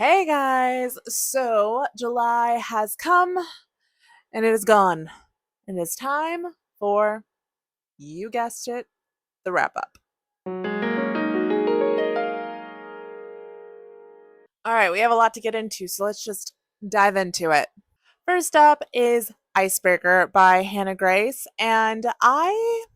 Hey guys! So, July has come and it is gone. And it's time for, you guessed it, the wrap up. All right, we have a lot to get into, so let's just dive into it. First up is Icebreaker by Hannah Grace, and I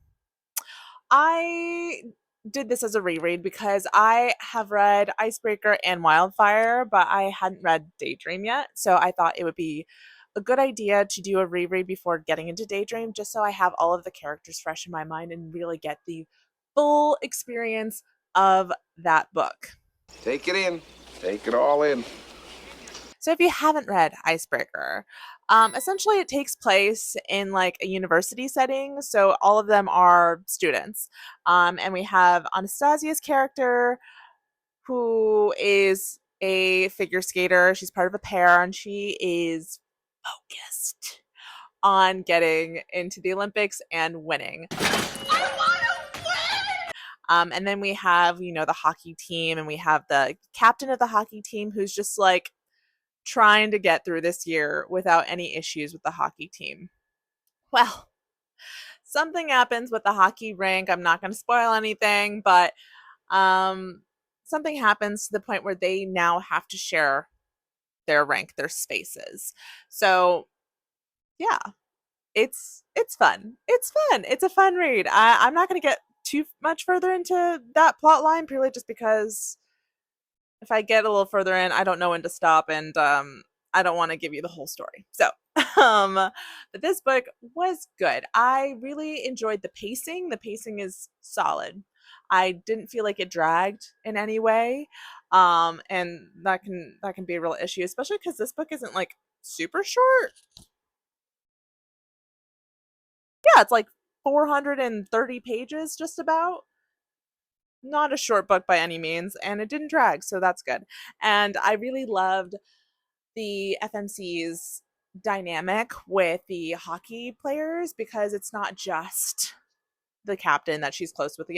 did this as a reread because I have read Icebreaker and Wildfire, but I hadn't read Daydream yet. So I thought it would be a good idea to do a reread before getting into Daydream, just so I have all of the characters fresh in my mind and really get the full experience of that book. Take it in. Take it all in. So if you haven't read Icebreaker, essentially it takes place in like a university setting. So all of them are students. And we have Anastasia's character, who is a figure skater. She's part of a pair and she is focused on getting into the Olympics and winning. And then we have, the hockey team, and we have the captain of the hockey team who's just like trying to get through this year without any issues with the hockey team. Well, something happens with the hockey rink. I'm not going to spoil anything, but something happens to the point where they now have to share their rink, their spaces. So, yeah, it's fun. It's fun. It's a fun read. I'm not going to get too much further into that plot line purely just because if I get a little further in, I don't know when to stop, and I don't want to give you the whole story. So, but this book was good. I really enjoyed the pacing. The pacing is solid. I didn't feel like it dragged in any way, and that can be a real issue, especially because this book isn't like super short. Yeah, it's like 430 pages, just about. Not a short book by any means, and it didn't drag, so that's good. And I really loved the FMC's dynamic with the hockey players because it's not just the captain that she's close with.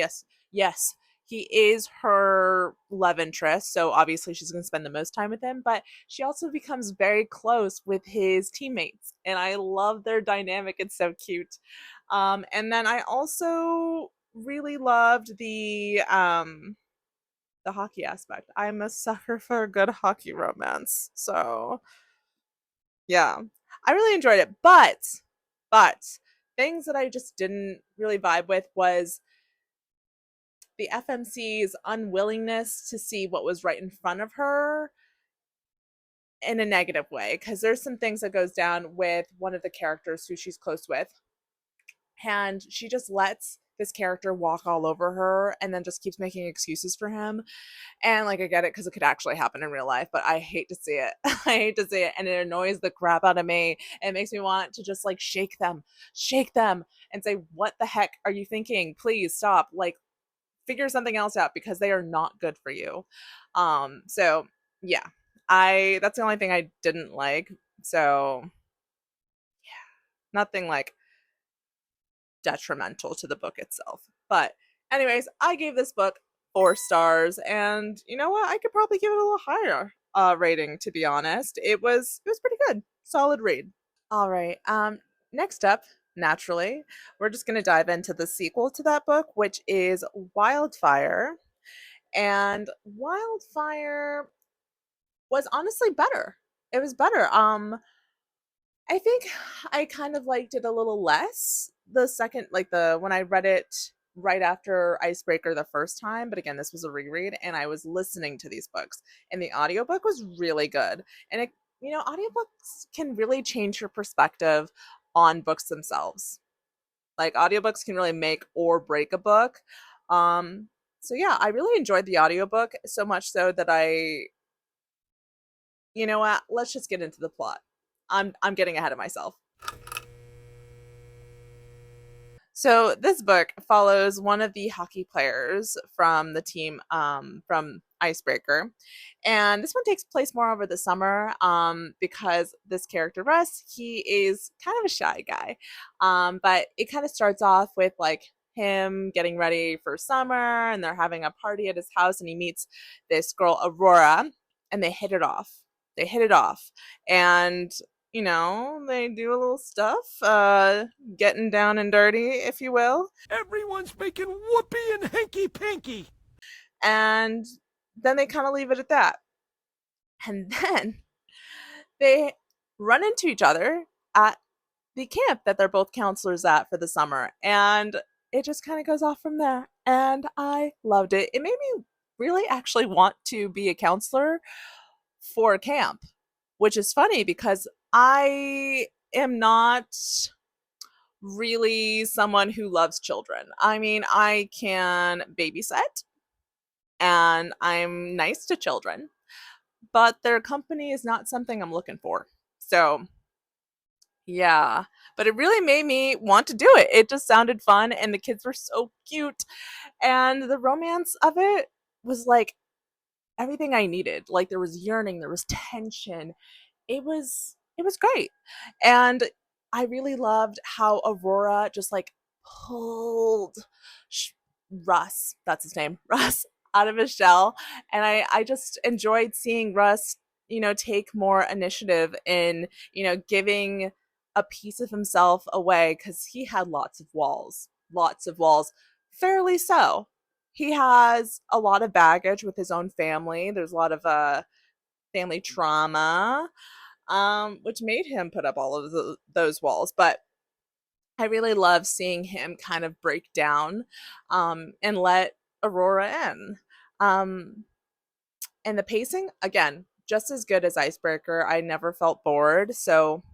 Yes, he is her love interest, so obviously she's going to spend the most time with him, but she also becomes very close with his teammates, and I love their dynamic. It's so cute. And then I also really loved the hockey aspect. I'm a sucker for a good hockey romance. So, yeah. I really enjoyed it, but things that I just didn't really vibe with was the FMC's unwillingness to see what was right in front of her in a negative way, because there's some things that goes down with one of the characters who she's close with, and she just lets this character walk all over her and then just keeps making excuses for him. And like I get it because it could actually happen in real life, but I hate to see it. I hate to see it, and it annoys the crap out of me. It makes me want to just like shake them, and say, "What the heck are you thinking? Please stop! Like, figure something else out because they are not good for you." So yeah, I that's the only thing I didn't like. So nothing like detrimental to the book itself. But anyways, I gave this book 4 stars, and you know what? I could probably give it a little higher rating, to be honest. It was pretty good. Solid read. All right. Next up, naturally, we're just gonna dive into the sequel to that book, which is Wildfire. And Wildfire was honestly better. It was better. I think I kind of liked it a little less the second, like the when I read it right after Icebreaker the first time. But again, this was a reread, and I was listening to these books, and the audiobook was really good. And audiobooks can really change your perspective on books themselves. Like audiobooks can really make or break a book. Um, so yeah, I really enjoyed the audiobook so much so that you know what, let's just get into the plot. I'm getting ahead of myself. So this book follows one of the hockey players from the team, from Icebreaker, and this one takes place more over the summer, because this character Russ, he is kind of a shy guy, but it kind of starts off with like him getting ready for summer, and they're having a party at his house, and he meets this girl Aurora, and they hit it off. They hit it off. And, they do a little stuff, getting down and dirty, if you will. Everyone's making whoopee and hanky panky. And then they kind of leave it at that. And then they run into each other at the camp that they're both counselors at for the summer. And it just kind of goes off from there. And I loved it. It made me really actually want to be a counselor for a camp, which is funny because I am not really someone who loves children. I mean, I can babysit and I'm nice to children, but their company is not something I'm looking for. So, yeah, but it really made me want to do it. It just sounded fun and the kids were so cute and the romance of it was like everything I needed. Like there was yearning, there was tension. It was great. And I really loved how Aurora just like pulled Russ, that's his name, Russ out of his shell. And I just enjoyed seeing Russ, take more initiative in, giving a piece of himself away because he had lots of walls. Fairly so. He has a lot of baggage with his own family. There's a lot of family trauma, which made him put up all of those walls. But I really love seeing him kind of break down and let Aurora in. Um, and the pacing, again, just as good as Icebreaker. I never felt bored. So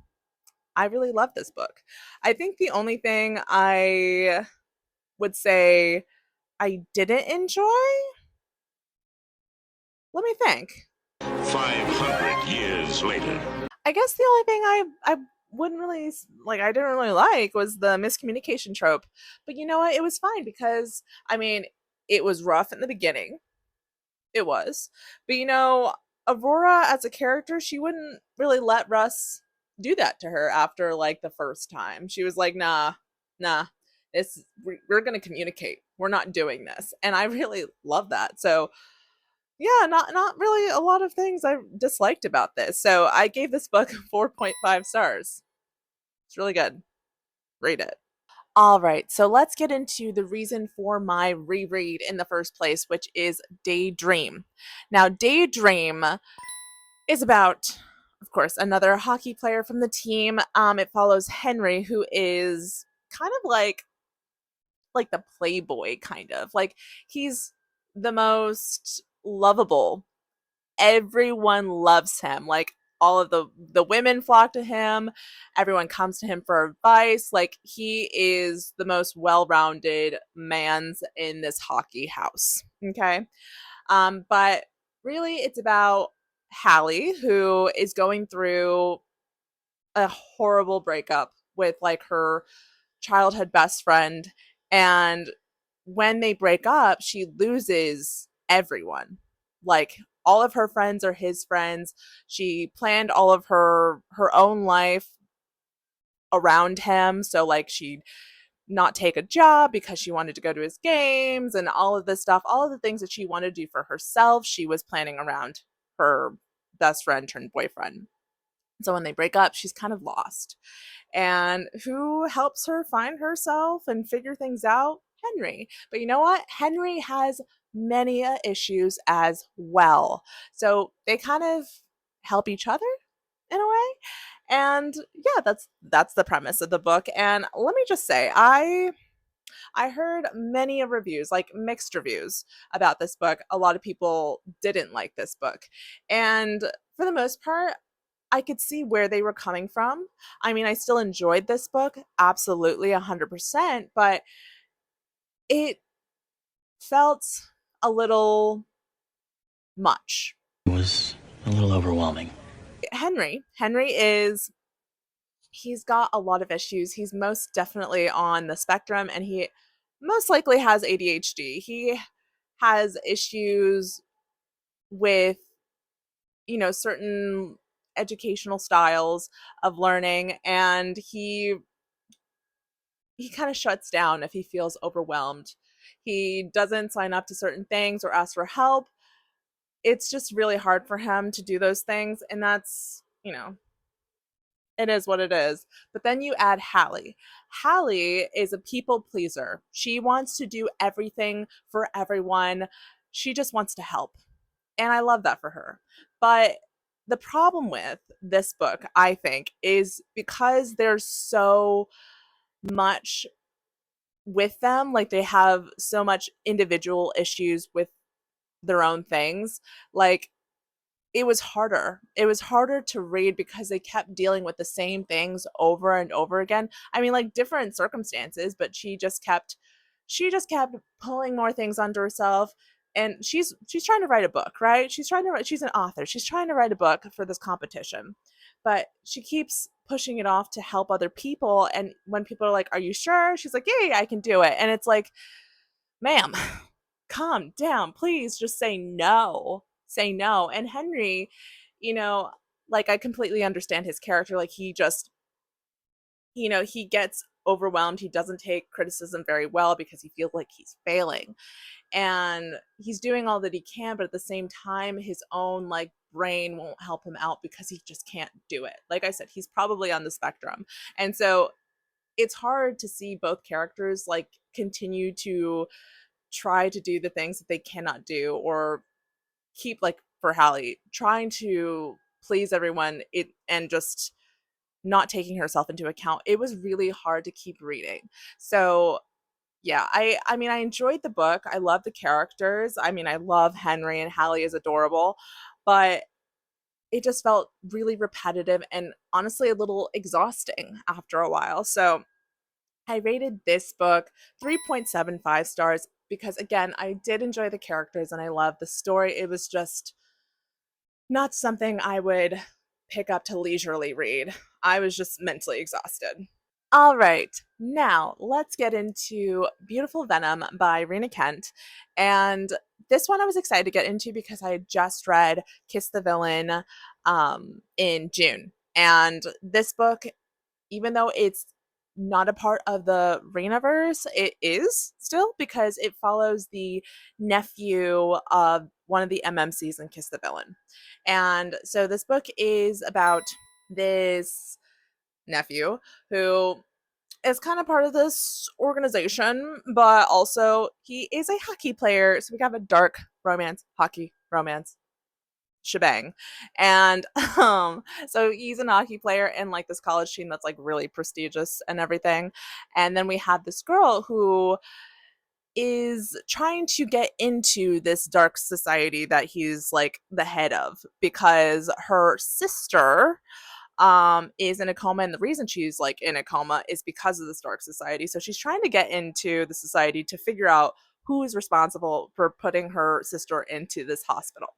I really love this book. I think the only thing I would say I didn't enjoy, let me think. 500 years later. I guess the only thing I wouldn't really like, I didn't really like was the miscommunication trope. But you know what? It was fine because I mean, it was rough in the beginning. It was. But Aurora as a character, she wouldn't really let Russ do that to her after like the first time. She was like, "Nah, nah. We're going to communicate. We're not doing this." And I really love that. So, yeah, not really a lot of things I disliked about this. So I gave this book 4.5 stars. It's really good. Read it. All right, so let's get into the reason for my reread in the first place, which is Daydream. Now, Daydream is about, of course, another hockey player from the team. It follows Henry, who is kind of like the playboy, kind of like he's the most lovable. Everyone loves him. Like all of the women flock to him. Everyone comes to him for advice. Like he is the most well-rounded man's in this hockey house. Okay. But really it's about Hallie, who is going through a horrible breakup with like her childhood best friend. And when they break up, she loses everyone. Like all of her friends are his friends. She planned all of her own life around him. So like she'd not take a job because she wanted to go to his games and all of this stuff, all of the things that she wanted to do for herself, she was planning around her best friend turned boyfriend. So when they break up, she's kind of lost. And who helps her find herself and figure things out? Henry. But you know what? Henry has many issues as well. So they kind of help each other in a way. And yeah, that's the premise of the book. And let me just say, I heard many reviews, like mixed reviews about this book. A lot of people didn't like this book. And for the most part, I could see where they were coming from. I mean, I still enjoyed this book, absolutely 100%, but it felt a little much. It was a little overwhelming. Henry is he's got a lot of issues. He's most definitely on the spectrum and he most likely has ADHD. He has issues with, certain educational styles of learning and he kind of shuts down if he feels overwhelmed. He doesn't sign up to certain things or ask for help it's just really hard for him to do those things. And that's, it is what it is. But then you add Hallie. Hallie is a people pleaser. She wants to do everything for everyone. She just wants to help. And I love that for her. But the problem with this book, I think, is because there's so much with them, like they have so much individual issues with their own things. Like it was harder. It was harder to read because they kept dealing with the same things over and over again. I mean, like different circumstances, but she just kept pulling more things onto herself. And she's trying to write a book, right? She's an author. She's trying to write a book for this competition. But she keeps pushing it off to help other people. And when people are like, "Are you sure?" She's like, "Yeah, yeah, I can do it." And it's like, ma'am, calm down. Please just say no. Say no. And Henry, you know, like I completely understand his character. Like he just, he gets overwhelmed. He doesn't take criticism very well because he feels like he's failing. And he's doing all that he can, but at the same time, his own like brain won't help him out because he just can't do it. Like I said, he's probably on the spectrum. And so it's hard to see both characters like continue to try to do the things that they cannot do, or keep, like for Hallie, trying to please everyone and just not taking herself into account. It was really hard to keep reading. So yeah, I mean I enjoyed the book. I love the characters. I mean I love Henry, and Hallie is adorable, but it just felt really repetitive and honestly a little exhausting after a while. So I rated this book 3.75 stars because, again, I did enjoy the characters and I love the story. It was just not something I would pick up to leisurely read. I was just mentally exhausted. All right, now let's get into Beautiful Venom by Rena Kent. And this one I was excited to get into because I had just read Kiss the Villain in June. And this book, even though it's not a part of the Rainaverse, it is still because it follows the nephew of one of the MMCs in Kiss the Villain. And so this book is about this nephew who is kind of part of this organization, but also he is a hockey player. So we have a dark romance, hockey romance shebang. And so he's an hockey player in like this college team that's like really prestigious and everything. And then we have this girl who is trying to get into this dark society that he's like the head of because her sister is in a coma, and the reason she's like in a coma is because of this dark society. So she's trying to get into the society to figure out who is responsible for putting her sister into this hospital.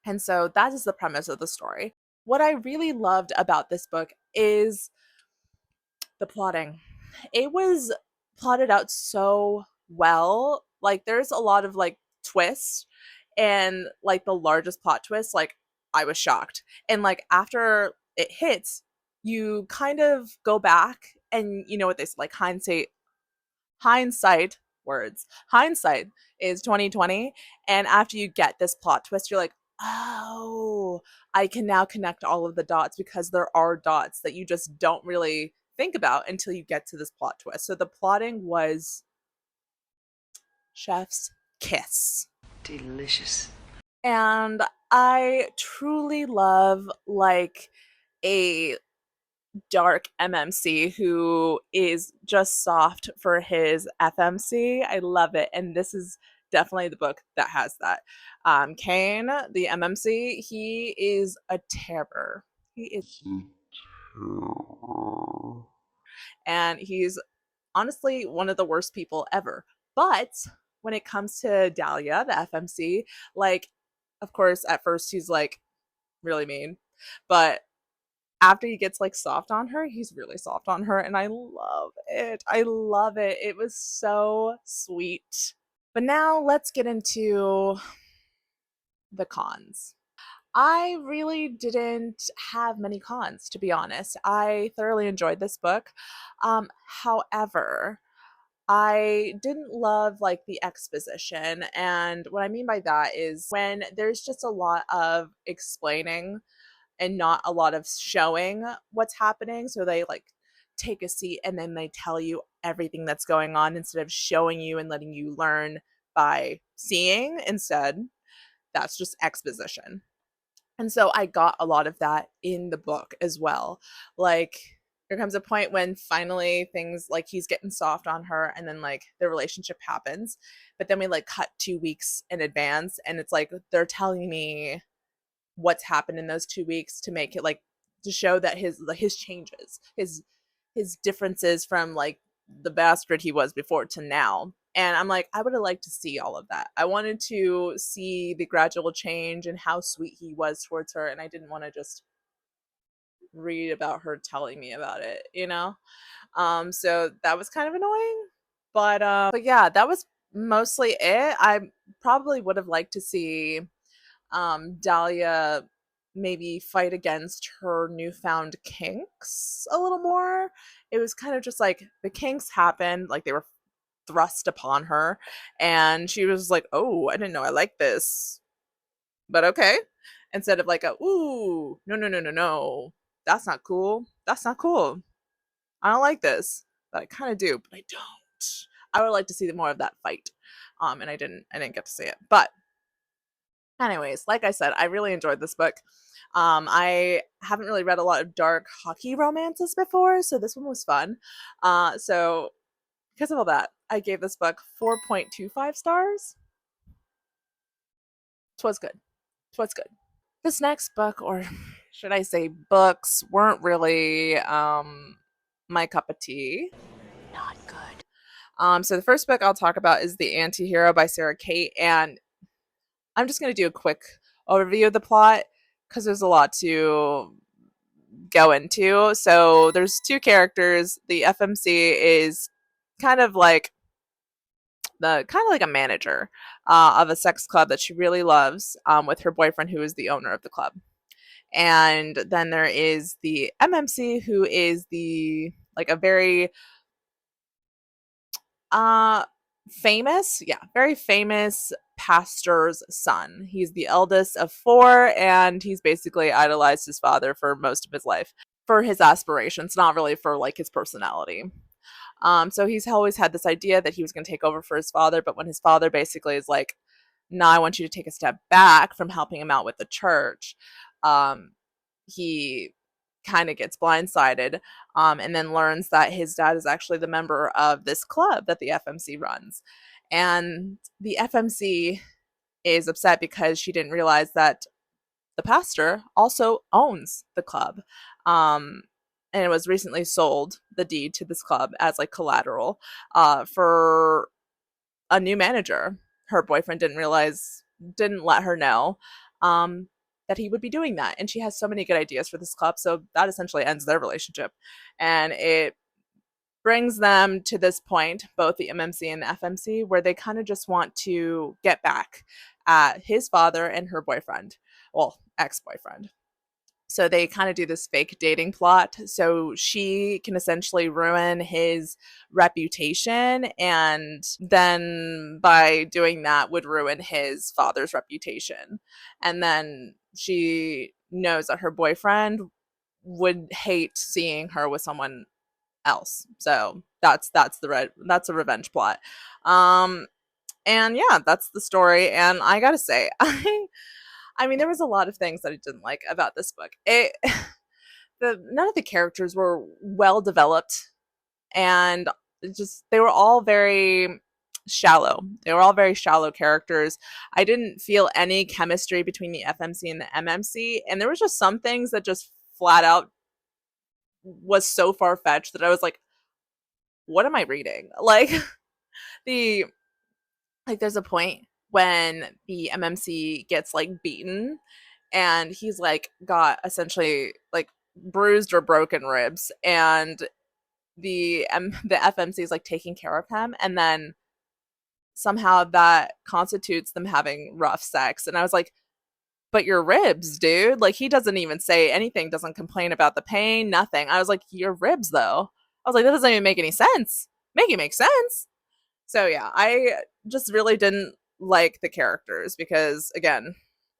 And so that is the premise of the story. What I really loved about this book is the plotting. It was plotted out so well. Like there's a lot of like twists, and like the largest plot twist, like I was shocked. And like after it hits, you kind of go back and you know what they say, like hindsight words. Hindsight is 2020, and after you get this plot twist, you're like, "Oh, I can now connect all of the dots because there are dots that you just don't really think about until you get to this plot twist." So the plotting was chef's kiss. Delicious. And I truly love like a dark MMC who is just soft for his FMC. I love it. And this is definitely the book that has that. Kane, the MMC, he is a terror. He is, and he's honestly one of the worst people ever. But when it comes to Dahlia, the FMC, like, of course, at first he's like really mean, but after he gets like soft on her, he's really soft on her, and I love it. I love it. It was so sweet. But now let's get into the cons. I really didn't have many cons, to be honest. I thoroughly enjoyed this book. However, I didn't love like the exposition. And what I mean by that is when there's just a lot of explaining and not a lot of showing what's happening. So they like take a seat and then they tell you everything that's going on instead of showing you and letting you learn by seeing instead. That's just exposition. And so I got a lot of that in the book as well. Like, there comes a point when finally things like he's getting soft on her and then like their relationship happens. But then we like cut 2 weeks in advance and it's like they're telling me what's happened in those 2 weeks to make it like to show that his changes, his differences from like the bastard he was before to now. And I'm like, I would have liked to see all of that. I wanted to see the gradual change and how sweet he was towards her, and I didn't want to just read about her telling me about it, you know? So that was kind of annoying. But yeah, that was mostly it. I probably would have liked to see Dahlia maybe fight against her newfound kinks a little more. It was kind of just like the kinks happened, like they were thrust upon her, and she was like, "Oh, I didn't know I like this, but okay." Instead of like a, "Ooh, no, no, no, no, no, that's not cool. That's not cool. I don't like this, but I kind of do, but I don't." I would like to see more of that fight, and I didn't get to see it, but anyways, like I said, I really enjoyed this book. I haven't really read a lot of dark hockey romances before, so this one was fun. So because of all that, I gave this book 4.25 stars. Twas good. Twas good. This next book, or should I say books, weren't really my cup of tea. Not good. So the first book I'll talk about is The Antihero by Sarah Kate, and I'm just going to do a quick overview of the plot because there's a lot to go into. So there's two characters. The FMC is kind of like a manager of a sex club that she really loves, with her boyfriend who is the owner of the club. And then there is the MMC who is the like a very uh very famous pastor's son. He's the eldest of four, and he's basically idolized his father for most of his life for his aspirations, not really for like his personality. So he's always had this idea that he was going to take over for his father, but when his father basically is like, "No, I want you to take a step back from helping him out with the church," um, he kind of gets blindsided, and then learns that his dad is actually the member of this club that the FMC runs. And the FMC is upset because she didn't realize that the pastor also owns the club. Um, and it was recently sold, the deed to this club, as like collateral for a new manager. Her boyfriend didn't let her know um, that he would be doing that. And she has so many good ideas for this club. So that essentially ends their relationship. And it brings them to this point, both the MMC and the FMC, where they kind of just want to get back at his father and her boyfriend, well, ex-boyfriend. So they kind of do this fake dating plot so she can essentially ruin his reputation, and then by doing that would ruin his father's reputation. And then she knows that her boyfriend would hate seeing her with someone else. So that's a revenge plot. Um and yeah, that's the story, and I got to say I mean, there was a lot of things that I didn't like about this book. None of the characters were well developed, and they were all very shallow. They were all very shallow characters. I didn't feel any chemistry between the FMC and the MMC, and there was just some things that just flat out was so far fetched that I was like, what am I reading? Like the there's a point when the MMC gets like beaten, and he's like got essentially like bruised or broken ribs, and the FMC is like taking care of him, and then somehow that constitutes them having rough sex. And I was like, but your ribs, dude. Like, he doesn't even say anything, doesn't complain about the pain, nothing. I was like, your ribs though. I was like, that doesn't even make any sense. Make it make sense. So yeah, I just really didn't like the characters because again,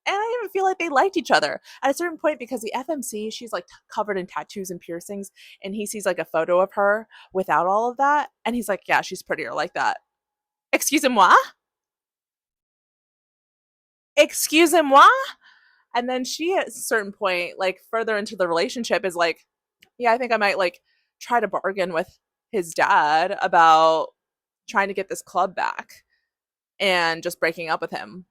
and I didn't feel like they liked each other at a certain point because the FMC, she's like covered in tattoos and piercings, and he sees like a photo of her without all of that, and he's like, yeah, she's prettier like that. Excusez-moi? Excusez-moi? And then she at a certain point, like further into the relationship, is like, yeah, I think I might like try to bargain with his dad about trying to get this club back and just breaking up with him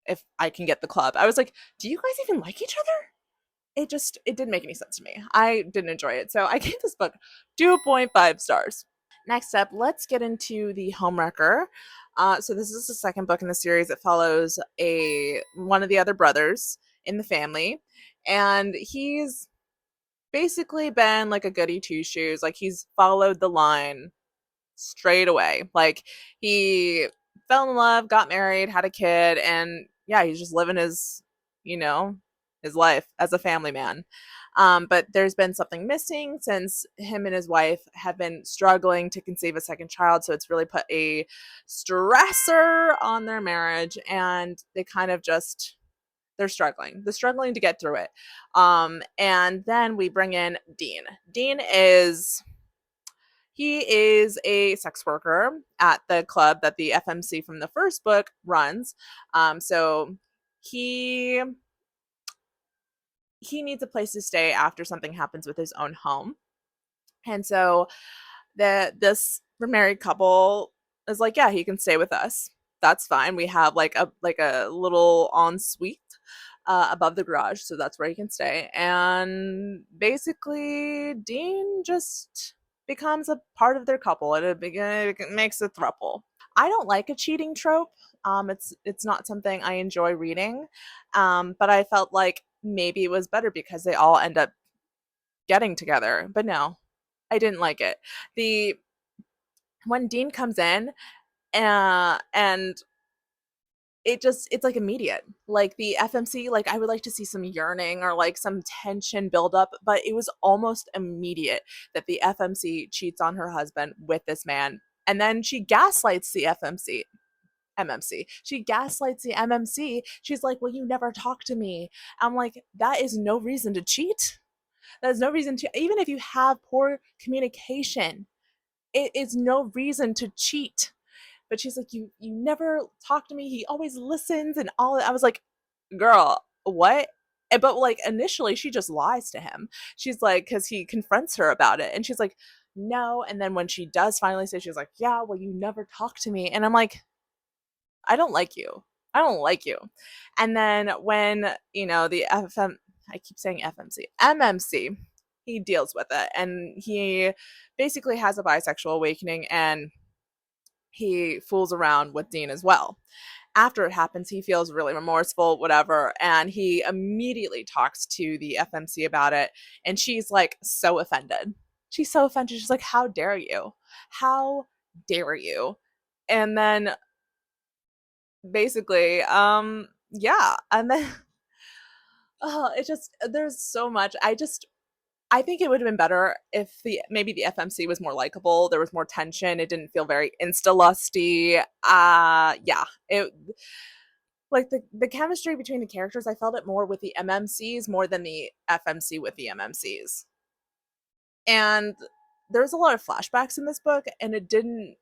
if I can get the club. I was like, do you guys even like each other? It didn't make any sense to me. I didn't enjoy it. So I gave this book 2.5 stars. Next up, let's get into The Homewrecker. So this is the second book in the series. It follows a one of the other brothers in the family, and he's basically been like a goody two shoes. Like he's followed the line straight away. Like he fell in love, got married, had a kid, and yeah, he's just living his, you know, his life as a family man. But there's been something missing since him and his wife have been struggling to conceive a second child. So it's really put a stressor on their marriage, and they kind of just they're struggling. They're struggling to get through it. And then we bring in Dean. Dean is he is a sex worker at the club that the FMC from the first book runs. So he he needs a place to stay after something happens with his own home. And so this married couple is like, yeah, he can stay with us. That's fine. We have like a little ensuite above the garage, so that's where he can stay. And basically, Dean just becomes a part of their couple, and it makes a throuple. I don't like a cheating trope. It's not something I enjoy reading, but I felt like maybe it was better because they all end up getting together. But no, I didn't like it. The When Dean comes in, and it's like immediate. Like the FMC, like I would like to see some yearning or like some tension build up, but it was almost immediate that the FMC cheats on her husband with this man. And then she gaslights the FMC. MMC. She gaslights the MMC. She's like, well, you never talk to me. I'm like, that is no reason to cheat. That is no reason to, even if you have poor communication, it is no reason to cheat. But she's like, you never talk to me. He always listens and all that. I was like, girl, what? But like initially she just lies to him. She's like, because he confronts her about it. And she's like, no. And then when she does finally say, she's like, yeah, well, you never talk to me. And I'm like, I don't like you. I don't like you. And then when, the I keep saying FMC, MMC, he deals with it. And he basically has a bisexual awakening, and he fools around with Dean as well. After it happens, he feels really remorseful, whatever, and he immediately talks to the FMC about it. And she's like so offended. She's so offended. She's like, how dare you? How dare you? And then basically, yeah. And then, oh, it just, there's so much. I think it would have been better if maybe the FMC was more likable. There was more tension. It didn't feel very insta lusty. Yeah, it like the chemistry between the characters. I felt it more with the MMCs more than the FMC with the MMCs. And there's a lot of flashbacks in this book, and it didn't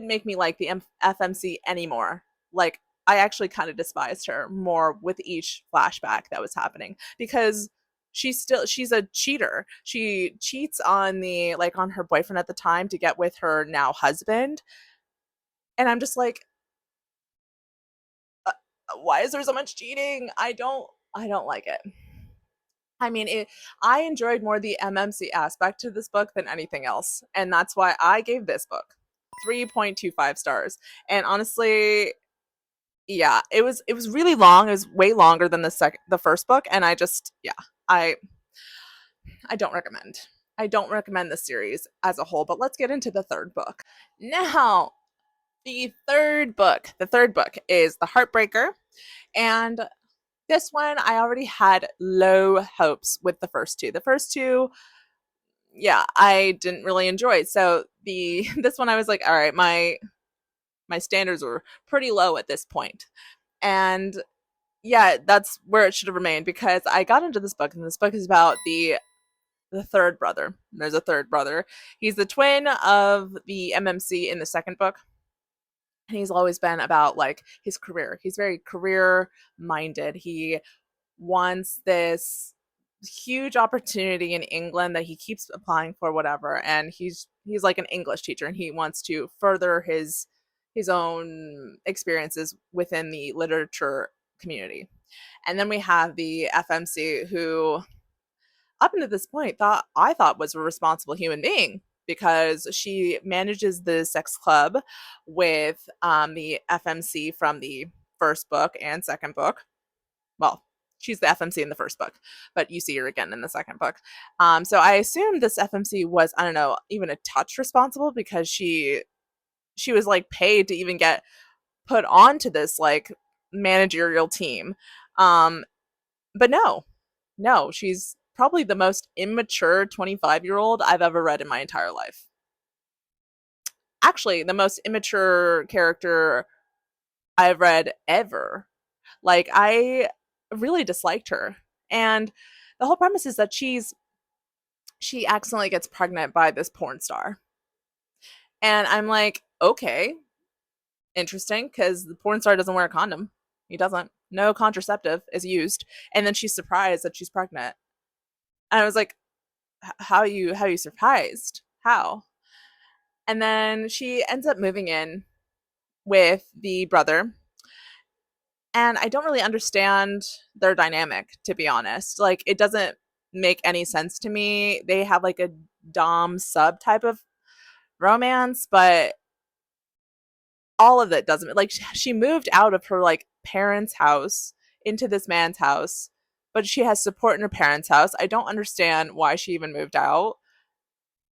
make me like the FMC anymore. Like I actually kind of despised her more with each flashback that was happening because she's a cheater. She cheats on on her boyfriend at the time to get with her now husband. And I'm just like, why is there so much cheating? I don't like it. I mean, I enjoyed more the MMC aspect to this book than anything else, and that's why I gave this book 3.25 stars. And honestly, yeah, it was really long. It was way longer than the first book, and I I don't recommend. I don't recommend the series as a whole, but let's get into the third book. Now, the third book is The Heartbreaker, and this one I already had low hopes with the first two. The first two, yeah, I didn't really enjoy it. So the this one I was like, all right, my standards were pretty low at this point. And yeah, that's where it should have remained because I got into this book and this book is about the third brother. There's a third brother. He's the twin of the MMC in the second book. And he's always been about like his career. He's very career minded. He wants this huge opportunity in England that he keeps applying for whatever, and he's like an English teacher and he wants to further his own experiences within the literature community. And then we have the FMC who up until this point thought was a responsible human being because she manages the sex club with the FMC from the first book and second book. Well, she's the FMC in the first book, but you see her again in the second book. So I assume this FMC was, I don't know, even a touch responsible because she was like paid to even get put onto this like managerial team. Um, but no, she's probably the most immature 25-year-old I've ever read in my entire life. Actually, the most immature character I've read ever. Like I really disliked her. And the whole premise is that she accidentally gets pregnant by this porn star. And I'm like, okay, interesting, because the porn star doesn't wear a condom. He doesn't. No contraceptive is used. And then she's surprised that she's pregnant. And I was like, how are you surprised? How? And then she ends up moving in with the brother. And I don't really understand their dynamic, to be honest. Like, it doesn't make any sense to me. They have like a Dom sub type of romance, but all of it doesn't. Like, she moved out of her like parents' house into this man's house, but she has support in her parents' house. I don't understand why she even moved out.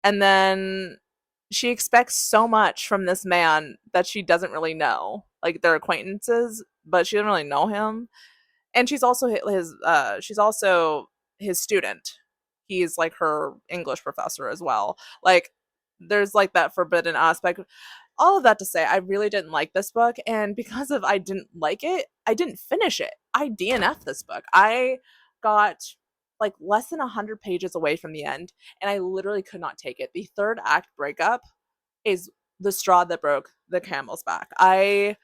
And then she expects so much from this man that she doesn't really know. Like, they're acquaintances, but she doesn't really know him. And she's also his student. He's like her English professor as well. Like, there's like that forbidden aspect. All of that to say, I really didn't like this book, and because of I didn't like it, I didn't finish it. I DNF'd this book. I got like less than 100 pages away from the end, and I literally could not take it. The third act breakup is the straw that broke the camel's back. I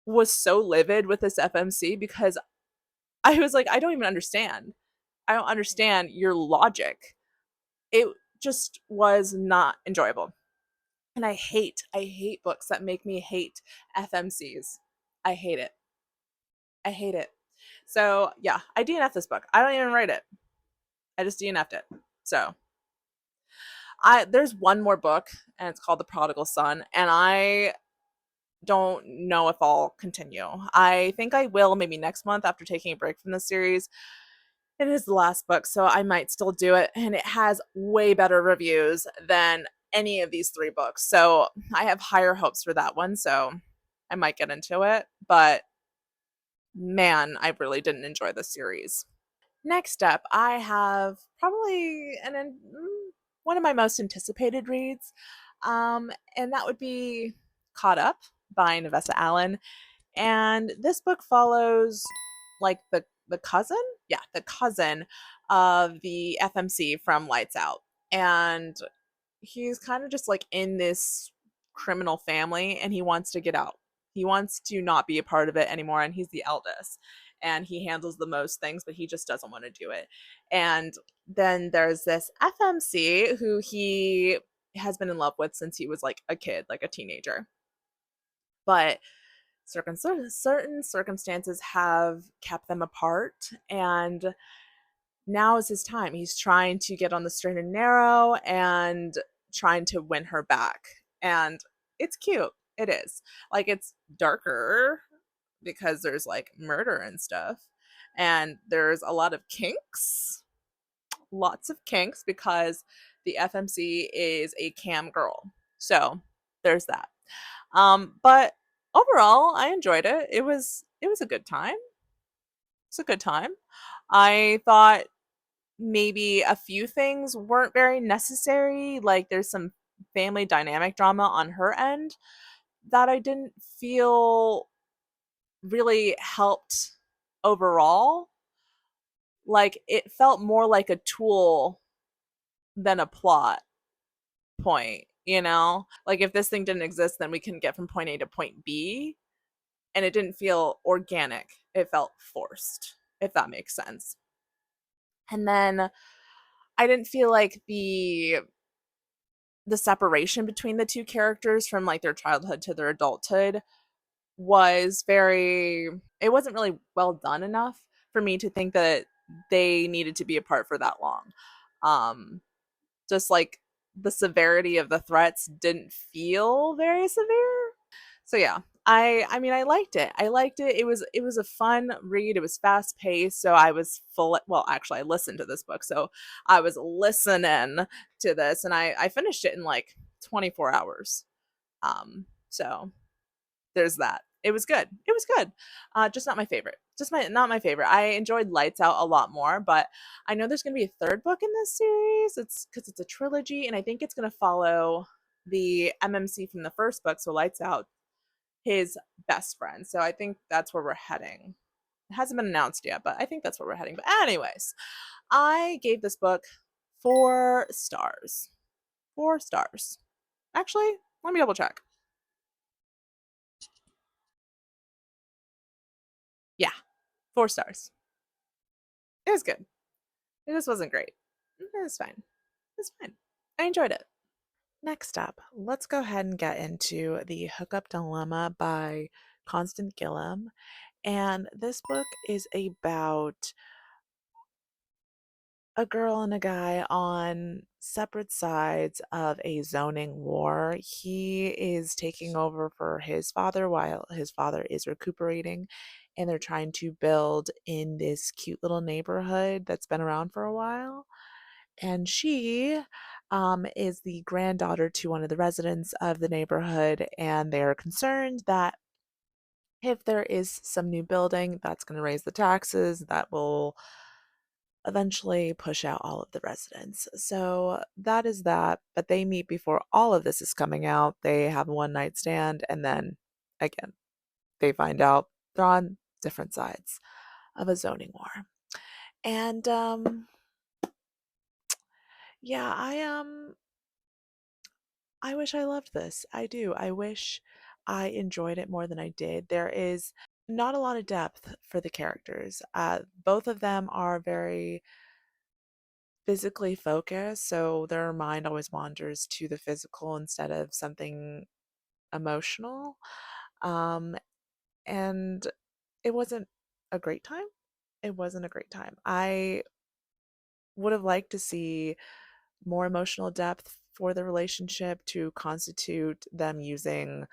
was so livid with this FMC because I was like, I don't even understand. I don't understand your logic. It just was not enjoyable. And I hate books that make me hate FMCs. I hate it. I hate it. So yeah, I DNF this book. I don't even write it. I just DNF'd it. So there's one more book and it's called The Prodigal Son, and I don't know if I'll continue. I think I will maybe next month after taking a break from the series. It is the last book, so I might still do it, and it has way better reviews than any of these three books. So I have higher hopes for that one, so I might get into it. But man, I really didn't enjoy the series. Next up, I have probably one of my most anticipated reads, and that would be Caught Up by Nevessa Allen. And this book follows like the cousin, yeah, the cousin of the FMC from Lights Out, and he's kind of just like in this criminal family, and he wants to get out. He wants to not be a part of it anymore, and he's the eldest, and he handles the most things, but he just doesn't want to do it. And then there's this FMC who he has been in love with since he was like a kid, like a teenager, but certain circumstances have kept them apart, and now is his time. He's trying to get on the straight and narrow and trying to win her back. And it's cute. It is. Like, it's darker because there's like murder and stuff. And there's a lot of kinks. Lots of kinks because the FMC is a cam girl. So there's that. But overall, I enjoyed it. It was a good time. It's a good time. I thought maybe a few things weren't very necessary. Like there's some family dynamic drama on her end that I didn't feel really helped overall. Like it felt more like a tool than a plot point, you know? Like if this thing didn't exist, then we couldn't get from point A to point B. And it didn't feel organic. It felt forced, if that makes sense. And then I didn't feel like the separation between the two characters from like their childhood to their adulthood was very, it wasn't really well done enough for me to think that they needed to be apart for that long. Um just like the severity of the threats didn't feel very severe. So yeah, I mean I liked it. I liked it. It was a fun read. It was fast paced. So I was full, well actually I listened to this book. So I was listening to this and I finished it in like 24 hours. So there's that. It was good. It was good. Just not my favorite. Just my not my favorite. I enjoyed Lights Out a lot more, but I know there's going to be a third book in this series. It's because it's a trilogy, and I think it's going to follow the MMC from the first book. So Lights Out, his best friend. So I think that's where we're heading. It hasn't been announced yet, but I think that's where we're heading. But anyways, I gave this book 4 stars. 4 stars. Actually, let me double check. Yeah, 4 stars. It was good. It just wasn't great. It was fine. It was fine. I enjoyed it. Next up, let's go ahead and get into The Hookup Dilemma by Constant Gillum. And this book is about a girl and a guy on separate sides of a zoning war. He is taking over for his father while his father is recuperating, and they're trying to build in this cute little neighborhood that's been around for a while. And she is the granddaughter to one of the residents of the neighborhood, and they're concerned that if there is some new building that's going to raise the taxes, that will eventually push out all of the residents. So that is that. But they meet before all of this is coming out. They have a one night stand, and then again, they find out they're on different sides of a zoning war. And yeah, I wish I loved this. I do. I wish I enjoyed it more than I did. There is not a lot of depth for the characters. Both of them are very physically focused, so their mind always wanders to the physical instead of something emotional. Um, and it wasn't a great time. It wasn't a great time. I would have liked to see more emotional depth for the relationship to constitute them using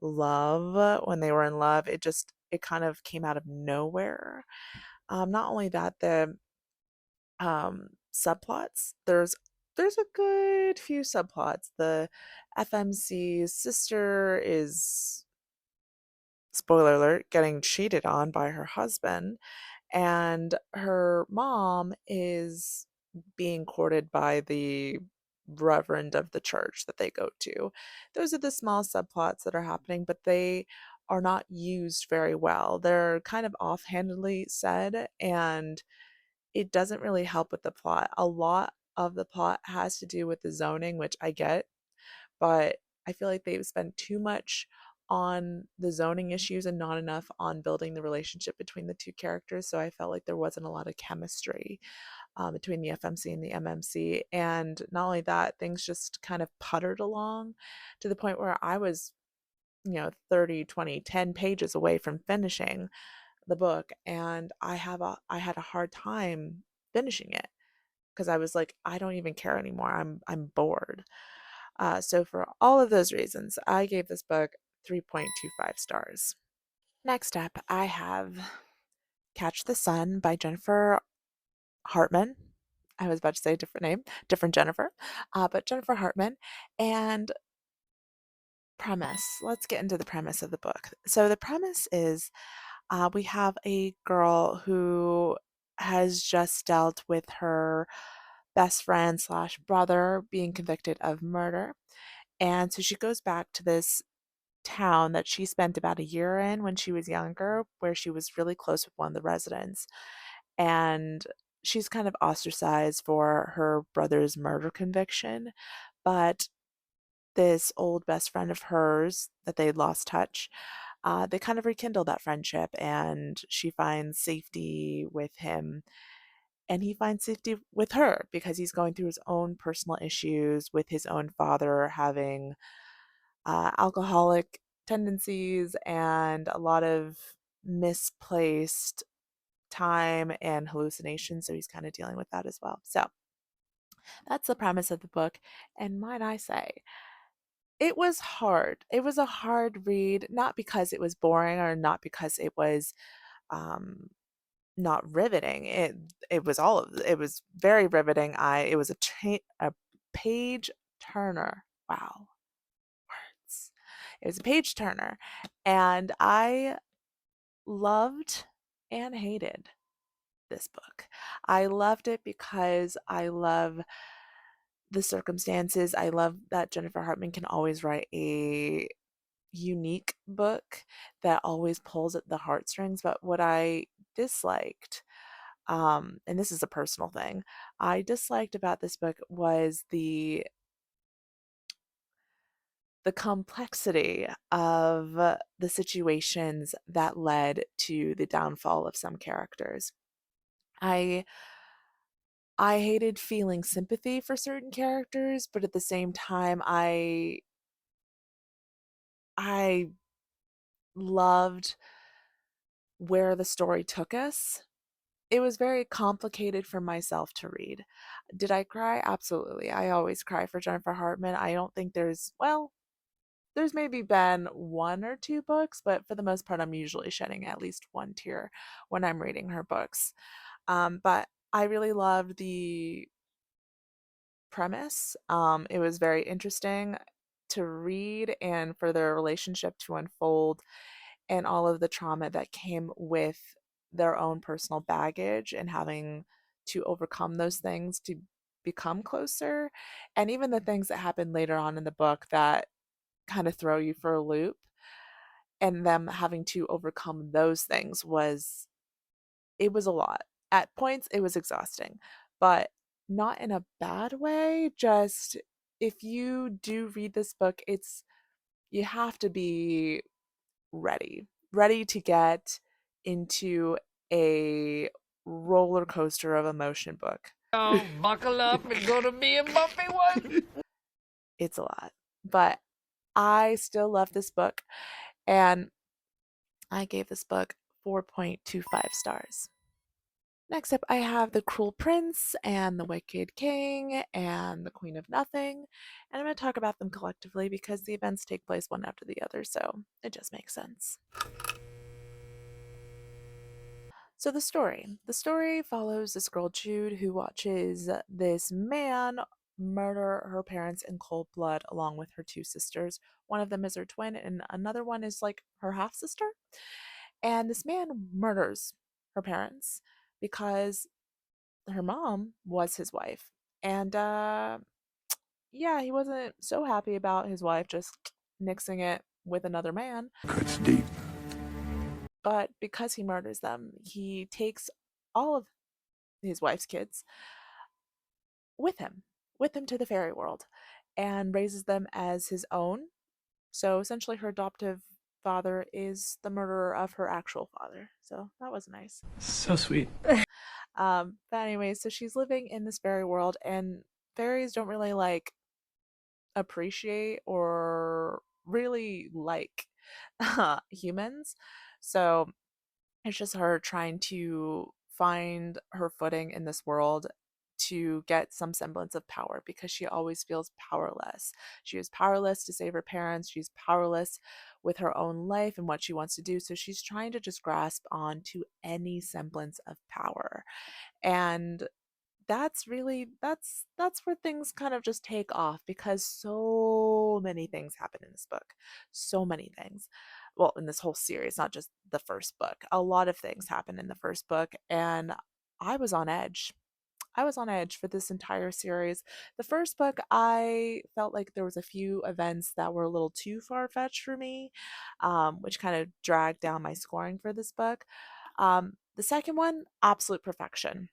love when they were in love. It kind of came out of nowhere. Not only that, the subplots. There's a good few subplots. The FMC's sister is, spoiler alert, getting cheated on by her husband, and her mom is being courted by the reverend of the church that they go to. Those are the small subplots that are happening, but they are not used very well. They're kind of offhandedly said, and it doesn't really help with the plot. A lot of the plot has to do with the zoning, which I get, but I feel like they've spent too much on the zoning issues and not enough on building the relationship between the two characters. So I felt like there wasn't a lot of chemistry between the FMC and the MMC. And not only that, things just kind of puttered along to the point where I was, 30, 20, 10 pages away from finishing the book, and I had a hard time finishing it because I was like, I don't even care anymore. I'm bored. So for all of those reasons, I gave this book 3.25 stars. Next up, I have Catch the Sun by Jennifer Hartman. I was about to say a different name, different Jennifer, but Jennifer Hartman. And premise. Let's get into the premise of the book. So the premise is we have a girl who has just dealt with her best friend slash brother being convicted of murder. And so she goes back to this town that she spent about a year in when she was younger, where she was really close with one of the residents. And she's kind of ostracized for her brother's murder conviction. But this old best friend of hers that they had lost touch, they kind of rekindle that friendship, and she finds safety with him. And he finds safety with her because he's going through his own personal issues with his own father having alcoholic tendencies and a lot of misplaced time and hallucinations. So he's kind of dealing with that as well. So that's the premise of the book. And might I say, it was hard. It was a hard read, not because it was boring or not because it was um, not riveting. It was all of it was very riveting. I it was a page turner. Wow, words. It was a page turner, and I loved and hated this book. I loved it because I love the circumstances. I love that Jennifer Hartman can always write a unique book that always pulls at the heartstrings. But what I disliked, and this is a personal thing, I disliked about this book was the complexity of the situations that led to the downfall of some characters. I I hated feeling sympathy for certain characters, but at the same time I loved where the story took us. It was very complicated for myself to read. Did I cry? Absolutely. I always cry for Jennifer Hartman. I don't think there's maybe been one or two books, but for the most part, I'm usually shedding at least one tear when I'm reading her books. But I really loved the premise. It was very interesting to read and for their relationship to unfold and all of the trauma that came with their own personal baggage and having to overcome those things to become closer. And even the things that happen later on in the book that kind of throw you for a loop and them having to overcome those things was it was a lot. At points it was exhausting, but not in a bad way. Just if you do read this book, it's you have to be ready to get into a roller coaster of emotion book. Oh, buckle up, it's gonna be a bumpy one. It's a lot, but I still love this book, and I gave this book 4.25 stars. Next up, I have The Cruel Prince and The Wicked King and The Queen of Nothing, and I'm going to talk about them collectively because the events take place one after the other, so it just makes sense. So the story follows this girl Jude who watches this man murder her parents in cold blood along with her two sisters. One of them is her twin and another one is like her half sister. And this man murders her parents because her mom was his wife. And yeah, he wasn't so happy about his wife just nixing it with another man. Cuts deep. But because he murders them, he takes all of his wife's kids with him, with him to the fairy world, and raises them as his own. So essentially, her adoptive father is the murderer of her actual father. So that was nice. So sweet. But anyway, so she's living in this fairy world, and fairies don't really like appreciate or really like humans. So it's just her trying to find her footing in this world to get some semblance of power because she always feels powerless. She is powerless to save her parents. She's powerless with her own life and what she wants to do. So she's trying to just grasp on to any semblance of power. And that's where things kind of just take off because so many things happen in this book. So many things. Well, in this whole series, not just the first book. A lot of things happen in the first book, and I was on edge. I was on edge for this entire series. The first book, I felt like there was a few events that were a little too far fetched for me, which kind of dragged down my scoring for this book. The second one, absolute perfection.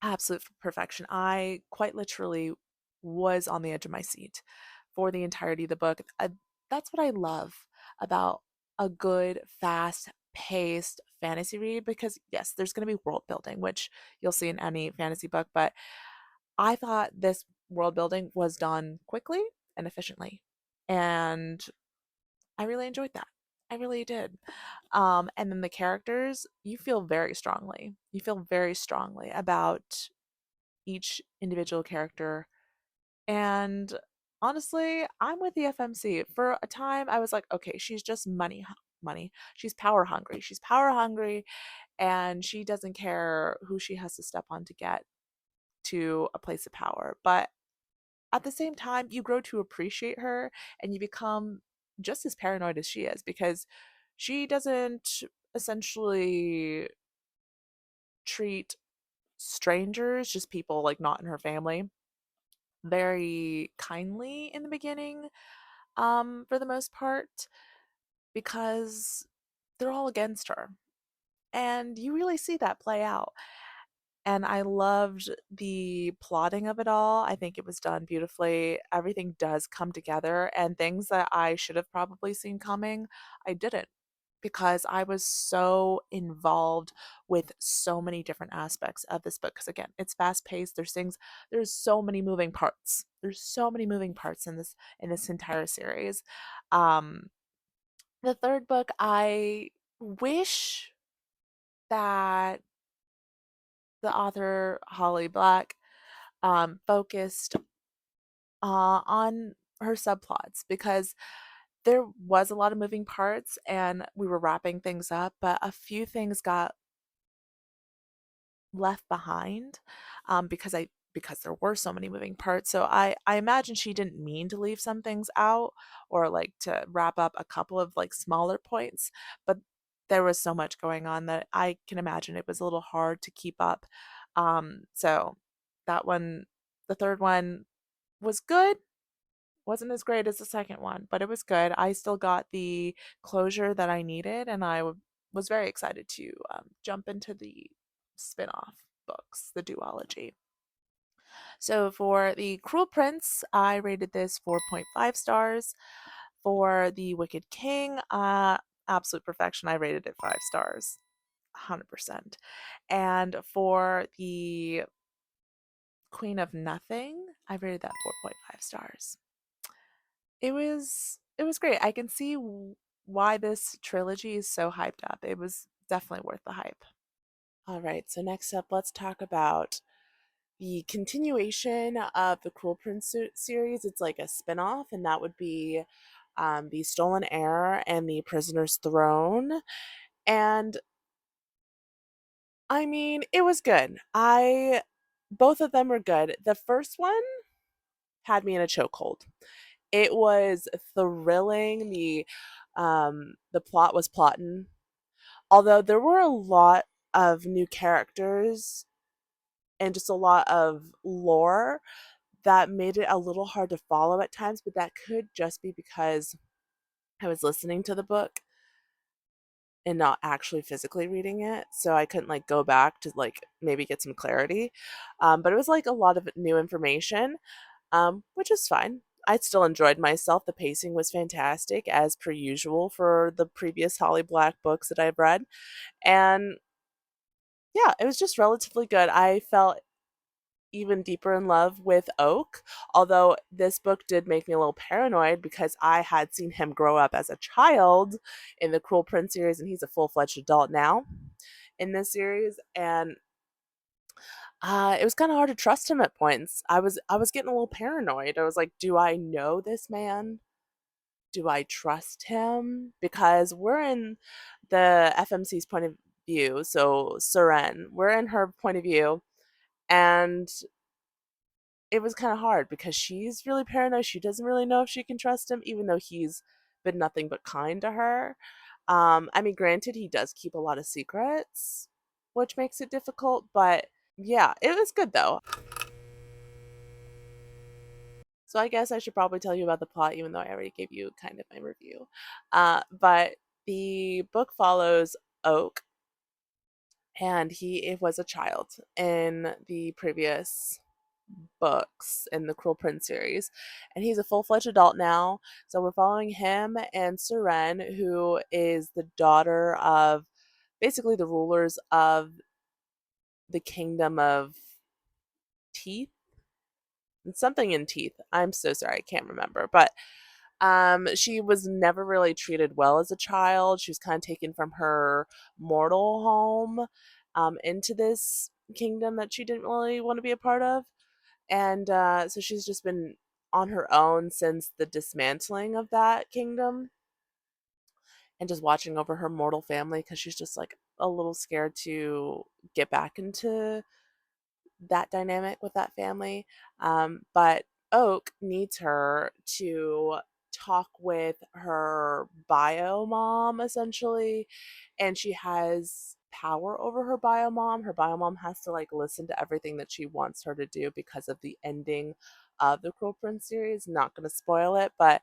Absolute perfection. I quite literally was on the edge of my seat for the entirety of the book. That's what I love about a good, fast paced fantasy read because, yes, there's going to be world building, which you'll see in any fantasy book, but I thought this world building was done quickly and efficiently. And I really enjoyed that. I really did. And then the characters, you feel very strongly. You feel very strongly about each individual character. And honestly, I'm with the FMC. For a time, I was like, okay, she's just money. She's power hungry. She's power hungry, and she doesn't care who she has to step on to get to a place of power. But at the same time, you grow to appreciate her, and you become just as paranoid as she is because she doesn't essentially treat strangers, just people like not in her family, very kindly in the beginning, for the most part, because they're all against her. And you really see that play out. And I loved the plotting of it all. I think it was done beautifully. Everything does come together, and things that I should have probably seen coming, I didn't because I was so involved with so many different aspects of this book. Because again, it's fast paced. There's so many moving parts. There's so many moving parts in this entire series. Um, the third book, I wish that the author Holly Black focused on her subplots because there was a lot of moving parts and we were wrapping things up, but a few things got left behind because there were so many moving parts. So I imagine she didn't mean to leave some things out or like to wrap up a couple of like smaller points, but there was so much going on that I can imagine it was a little hard to keep up. So that one, the third one was good. Wasn't as great as the second one, but it was good. I still got the closure that I needed, and was very excited to jump into the spin-off books, the duology. So for the Cruel Prince, I rated this 4.5 stars. For the Wicked King, absolute perfection. I rated it 5 stars, 100%. And for the Queen of Nothing, I rated that 4.5 stars. It was great. I can see why this trilogy is so hyped up. It was definitely worth the hype. All right, so next up, let's talk about the continuation of the Cruel Prince series. It's like a spin-off, and that would be the Stolen Heir and the Prisoner's Throne. And I mean, it was good. I Both of them were good. The first one had me in a chokehold. It was thrilling. The plot was plotting. Although there were a lot of new characters and just a lot of lore that made it a little hard to follow at times, but that could just be because I was listening to the book and not actually physically reading it, so I couldn't like go back to like maybe get some clarity. But it was like a lot of new information, which is fine. I still enjoyed myself. The pacing was fantastic, as per usual for the previous Holly Black books that I've read. And yeah, it was just relatively good. I felt even deeper in love with Oak, although this book did make me a little paranoid because I had seen him grow up as a child in the Cruel Prince series, and he's a full fledged adult now in this series. And it was kind of hard to trust him at points. I was getting a little paranoid. I was like, do I know this man? Do I trust him? Because we're in the FMC's point of view. So Seren, we're in her point of view, and it was kind of hard because she's really paranoid. She doesn't really know if she can trust him, even though he's been nothing but kind to her. I mean, granted, he does keep a lot of secrets, which makes it difficult. But yeah, it was good though. So I guess I should probably tell you about the plot, even though I already gave you kind of my review. But the book follows Oak, and he was a child in the previous books in the Cruel Prince series, and he's a full-fledged adult now. So we're following him and Seren, who is the daughter of basically the rulers of the kingdom of Teeth, something in Teeth. I'm so sorry, I can't remember, but she was never really treated well as a child. She was kind of taken from her mortal home into this kingdom that she didn't really want to be a part of. And so she's just been on her own since the dismantling of that kingdom and just watching over her mortal family because she's just like a little scared to get back into that dynamic with that family. But Oak needs her to talk with her bio mom essentially, and she has power over her bio mom. Her bio mom has to like listen to everything that she wants her to do because of the ending of the Cruel Prince series. Not going to spoil it, but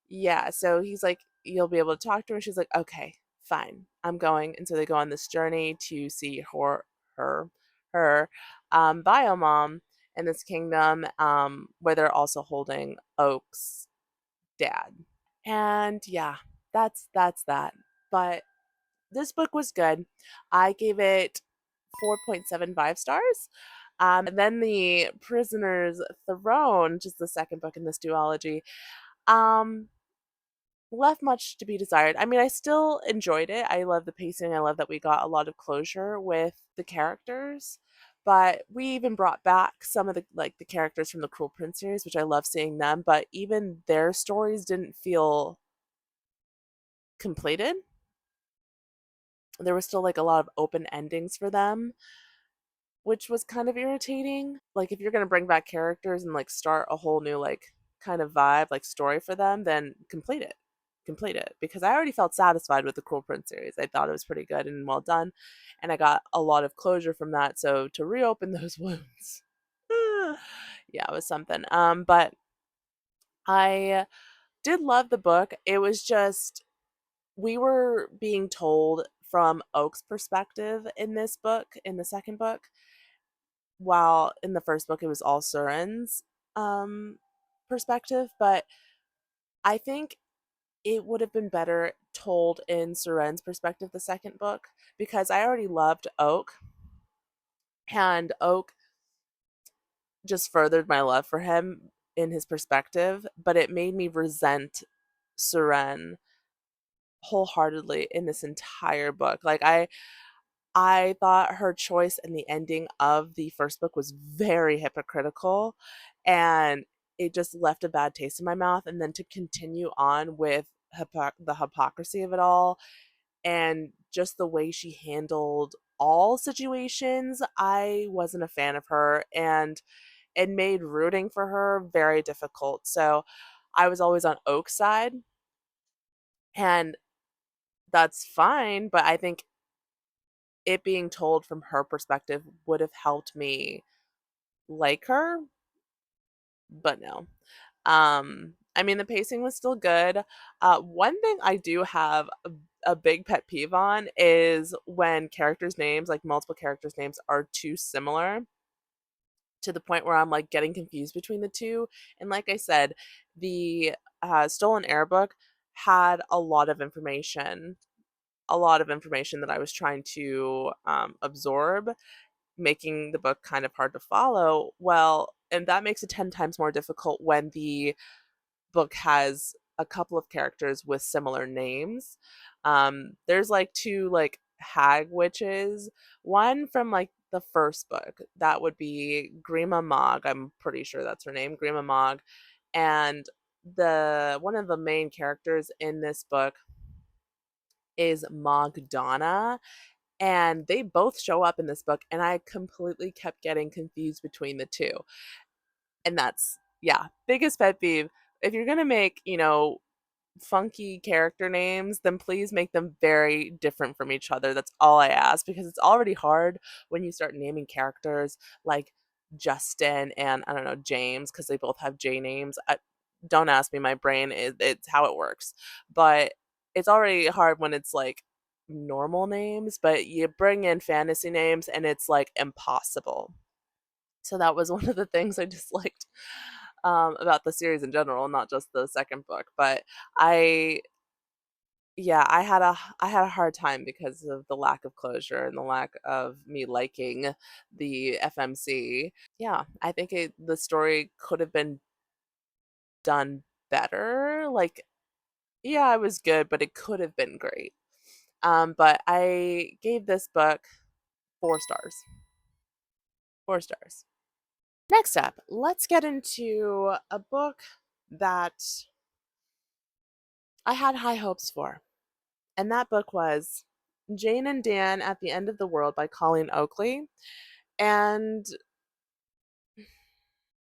yeah, so he's like, you'll be able to talk to her. She's like, okay, fine, I'm going. And so they go on this journey to see her, her bio mom in this kingdom, where they're also holding Oak's dad. And yeah, that's that. But this book was good. I gave it 4.75 stars. And then the Prisoner's Throne, which is the second book in this duology, um, left much to be desired. I mean, I still enjoyed it. I love the pacing. I love that we got a lot of closure with the characters. But we even brought back some of the like the characters from the Cruel Prince series, which I love seeing them, but even their stories didn't feel completed. There was still like a lot of open endings for them, which was kind of irritating. Like if you're going to bring back characters and like start a whole new like kind of vibe, like story for them, then complete it. Complete it because I already felt satisfied with the Cruel Prince series. I thought it was pretty good and well done, and I got a lot of closure from that. So to reopen those wounds, yeah, it was something. But I did love the book. It was just we were being told from Oak's perspective in this book, in the second book, while in the first book it was all Surin's um perspective, but I think it would have been better told in Suren's perspective the second book because I already loved Oak, and Oak just furthered my love for him in his perspective, but it made me resent Suren wholeheartedly in this entire book. Like I thought her choice in the ending of the first book was very hypocritical, and it just left a bad taste in my mouth. And then to continue on with the hypocrisy of it all and just the way she handled all situations, I wasn't a fan of her, and it made rooting for her very difficult. So I was always on Oak's side, and that's fine, but I think it being told from her perspective would have helped me like her, but no. I mean, the pacing was still good. One thing I do have a big pet peeve on is when characters' names, like multiple characters' names, are too similar to the point where I'm like getting confused between the two. And like I said, the Stolen Air book had a lot of information that I was trying to absorb, making the book kind of hard to follow. Well, and that makes it 10 times more difficult when the book has a couple of characters with similar names. There's like two like hag witches, one from like the first book. That would be Grima Mog. I'm pretty sure that's her name, Grima Mog. And the one of the main characters in this book is Mogdana, and they both show up in this book, and I completely kept getting confused between the two. And that's, yeah, biggest pet peeve. If you're gonna make, funky character names, then please make them very different from each other. That's all I ask, because it's already hard when you start naming characters like Justin and I don't know, James, because they both have J names. Don't ask me, my brain is it's how it works. But it's already hard when it's like normal names, but you bring in fantasy names and it's like impossible. So that was one of the things I disliked about the series in general, not just the second book. But I, yeah, I had a hard time because of the lack of closure and the lack of me liking the FMC. Yeah, I think the story could have been done better. Like, yeah, it was good, but it could have been great. But I gave this book 4 stars. 4 stars. Next up, let's get into a book that I had high hopes for. And that book was Jane and Dan at the End of the World by Colleen Oakley. And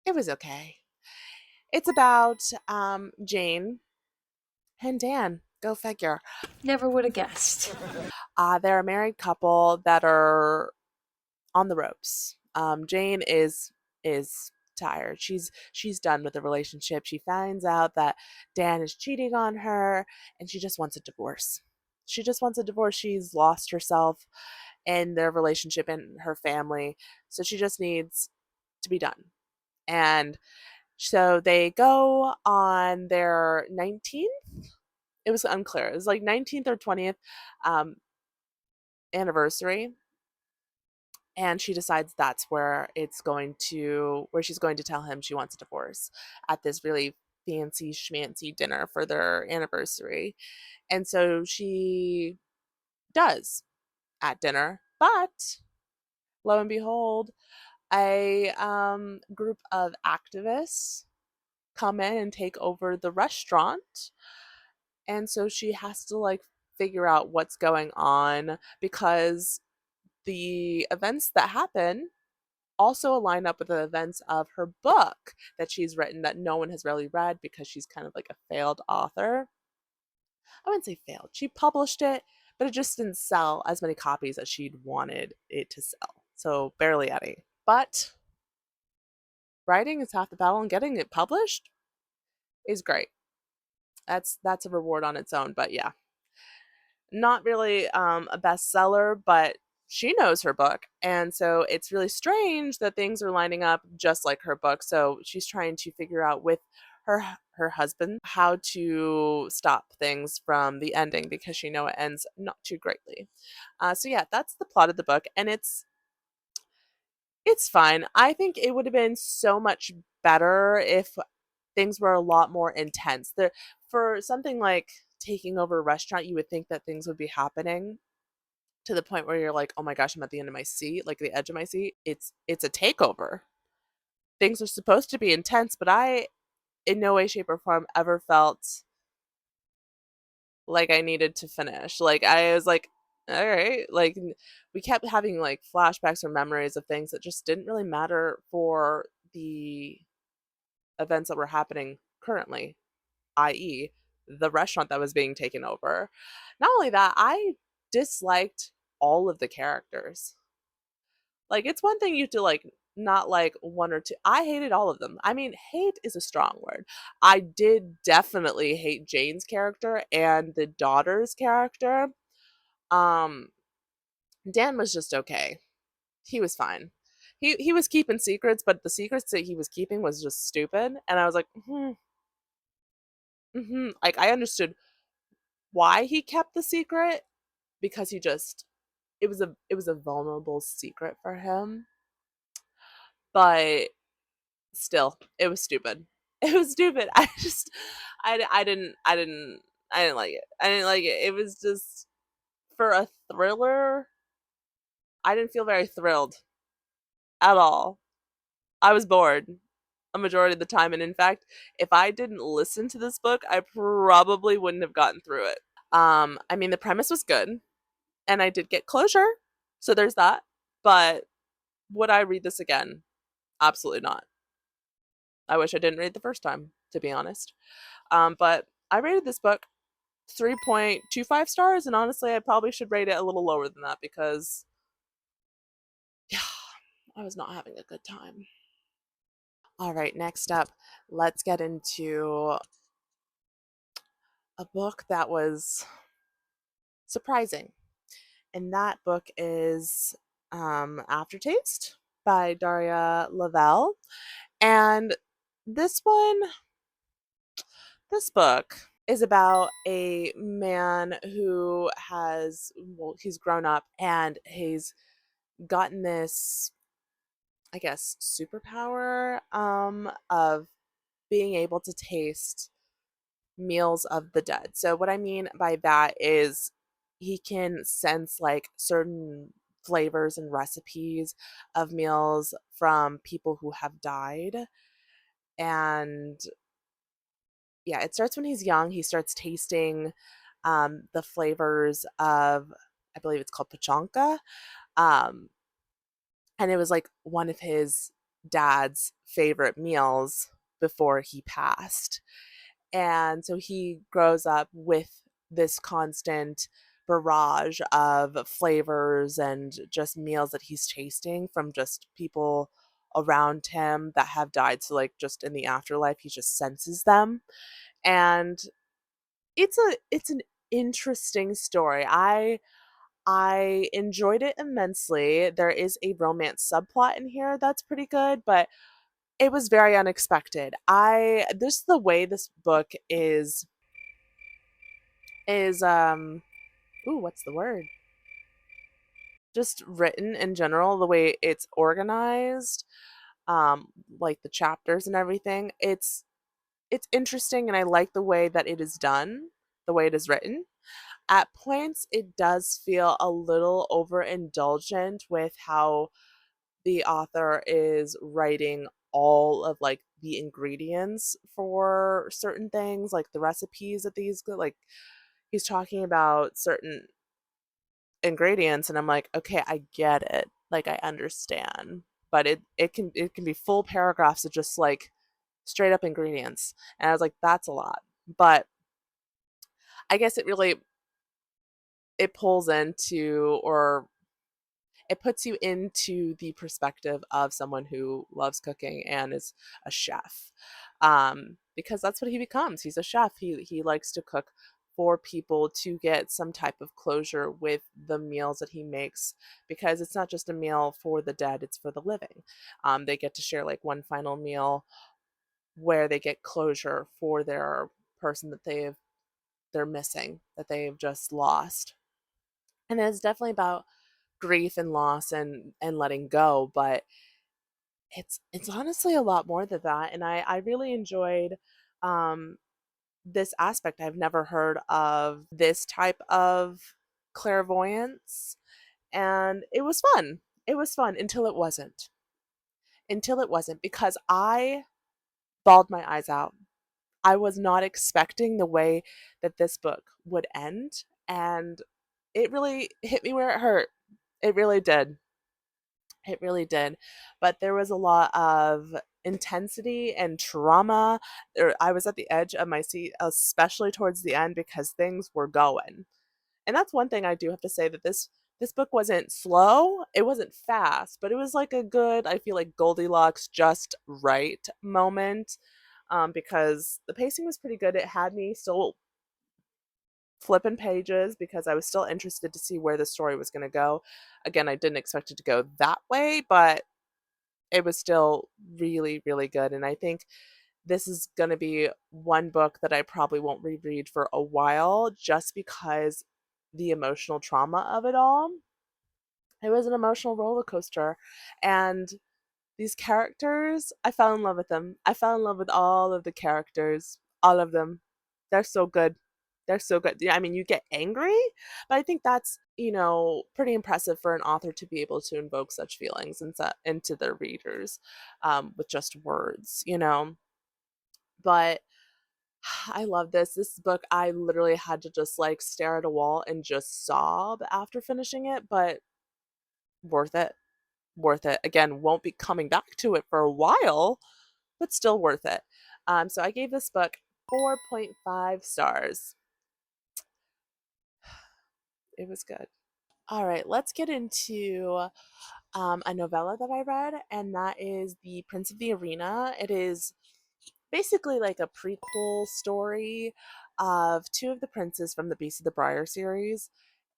it was okay. It's about Jane and Dan. Go figure. Never would have guessed. They're a married couple that are on the ropes. Jane is tired. She's done with the relationship. She finds out that Dan is cheating on her, and she just wants a divorce. She just wants a divorce. She's lost herself in their relationship and her family, so she just needs to be done. And so they go on their 19th. It was unclear. It was like 19th or 20th um, anniversary, and she decides that's where she's going to tell him she wants a divorce at this really fancy schmancy dinner for their anniversary. And so she does at dinner, but lo and behold, a group of activists come in and take over the restaurant, and so she has to like figure out what's going on, because the events that happen also align up with the events of her book that she's written that no one has really read because she's kind of like a failed author. I wouldn't say failed. She published it, but it just didn't sell as many copies as she'd wanted it to sell. So barely any. But writing is half the battle, and getting it published is great. That's a reward on its own. But yeah, not really a bestseller, but she knows her book. And so it's really strange that things are lining up just like her book. So she's trying to figure out with her husband how to stop things from the ending, because she know it ends not too greatly. So yeah, that's the plot of the book, and it's fine. I think it would have been so much better if things were a lot more intense. There, for something like taking over a restaurant, you would think that things would be happening to the point where you're like, "Oh my gosh, I'm at the end of my seat, like the edge of my seat." It's a takeover. Things are supposed to be intense, but I in no way shape or form ever felt like I needed to finish. Like I was like, "All right." Like we kept having like flashbacks or memories of things that just didn't really matter for the events that were happening currently, i.e., the restaurant that was being taken over. Not only that, I disliked all of the characters. Like, it's one thing you to like not like one or two. I hated all of them. I mean, hate is a strong word. I did definitely hate Jane's character and the daughter's character. Um, Dan was just okay. He was fine. He was keeping secrets, but the secrets that he was keeping was just stupid. And I was like, like I understood why he kept the secret, because he just it was a vulnerable secret for him, but still it was stupid. It was stupid. I didn't like it. I didn't like it. It was just for a thriller. I didn't feel very thrilled at all. I was bored a majority of the time, and in fact, if I didn't listen to this book, I probably wouldn't have gotten through it. I mean, the premise was good, and I did get closure, so there's that. But would I read this again? Absolutely not. I wish I didn't read the first time, to be honest. But I rated this book 3.25 stars, and honestly, I probably should rate it a little lower than that because, yeah, I was not having a good time. All right, next up, let's get into a book that was surprising. And that book is Aftertaste by Daria Lavelle. And this one, this book is about a man who has, well, he's grown up and he's gotten this, I guess, superpower of being able to taste meals of the dead. So what I mean by that is he can sense like certain flavors and recipes of meals from people who have died. And yeah, it starts when he's young. He starts tasting the flavors of, I believe it's called pachanka. Um, and it was like one of his dad's favorite meals before he passed. And so he grows up with this constant barrage of flavors and just meals that he's tasting from just people around him that have died. So like just in the afterlife, he just senses them. And it's an interesting story. I enjoyed it immensely. There is a romance subplot in here that's pretty good, but it was very unexpected. I This the way this book is ooh, what's the word? Just written in general, the way it's organized, like the chapters and everything. It's interesting and I like the way that it is done, the way it is written. At points it does feel a little overindulgent with how the author is writing all of like the ingredients for certain things, like the recipes that these like he's talking about certain ingredients and I'm like, okay, I get it. Like I understand. But it can be full paragraphs of just like straight up ingredients. And I was like, that's a lot. But I guess it pulls into or it puts you into the perspective of someone who loves cooking and is a chef, because that's what he becomes. He's a chef. He likes to cook for people to get some type of closure with the meals that he makes, because it's not just a meal for the dead, it's for the living. They get to share like one final meal where they get closure for their person that they're missing, that they've just lost. And it's definitely about grief and loss and letting go, but it's honestly a lot more than that. And I really enjoyed um this aspect. I've never heard of this type of clairvoyance, and it was fun. It was fun until it wasn't, because I bawled my eyes out. I was not expecting the way that this book would end, and it really hit me where it hurt. It really did. It really did. But there was a lot of intensity and trauma. I was at the edge of my seat, especially towards the end, because things were going. And that's one thing I do have to say, that this book wasn't slow, it wasn't fast, but it was like a good, I feel like Goldilocks just right moment, because the pacing was pretty good. It had me still flipping pages because I was still interested to see where the story was going to go. Again, I didn't expect it to go that way, but it was still really, really good. And I think this is going to be one book that I probably won't reread for a while, just because the emotional trauma of it all. It was an emotional roller coaster. And these characters, I fell in love with them. I fell in love with all of the characters, all of them. They're so good. They're so good. Yeah, I mean, you get angry, but I think that's, pretty impressive for an author to be able to invoke such feelings into their readers, with just words. But I love this. This book, I literally had to just like stare at a wall and just sob after finishing it, but worth it. Worth it. Again, won't be coming back to it for a while, but still worth it. So I gave this book 4.5 stars. It was good. All right, let's get into a novella that I read, and that is The Prince of the Arena. It is basically like a prequel story of two of the princes from the Beast of the Briar series,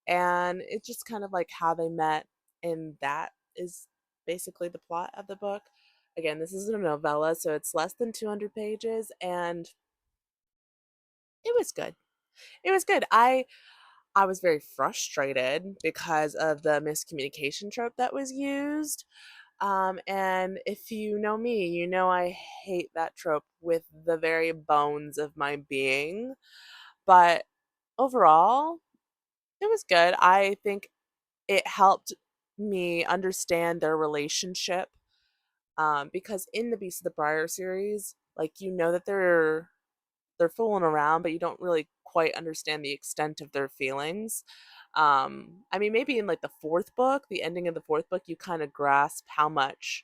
and it's just kind of like how they met, and that is basically the plot of the book. Again, this is a novella, so it's less than 200 pages, and it was good. It was good. I was very frustrated because of the miscommunication trope that was used. And if you know me, you know I hate that trope with the very bones of my being. But overall, it was good. I think it helped me understand their relationship. Because in the Beast of the Briar series, like you know that they're fooling around, but you don't really quite understand the extent of their feelings. I mean, maybe in like the fourth book, the ending of the fourth book, you kind of grasp how much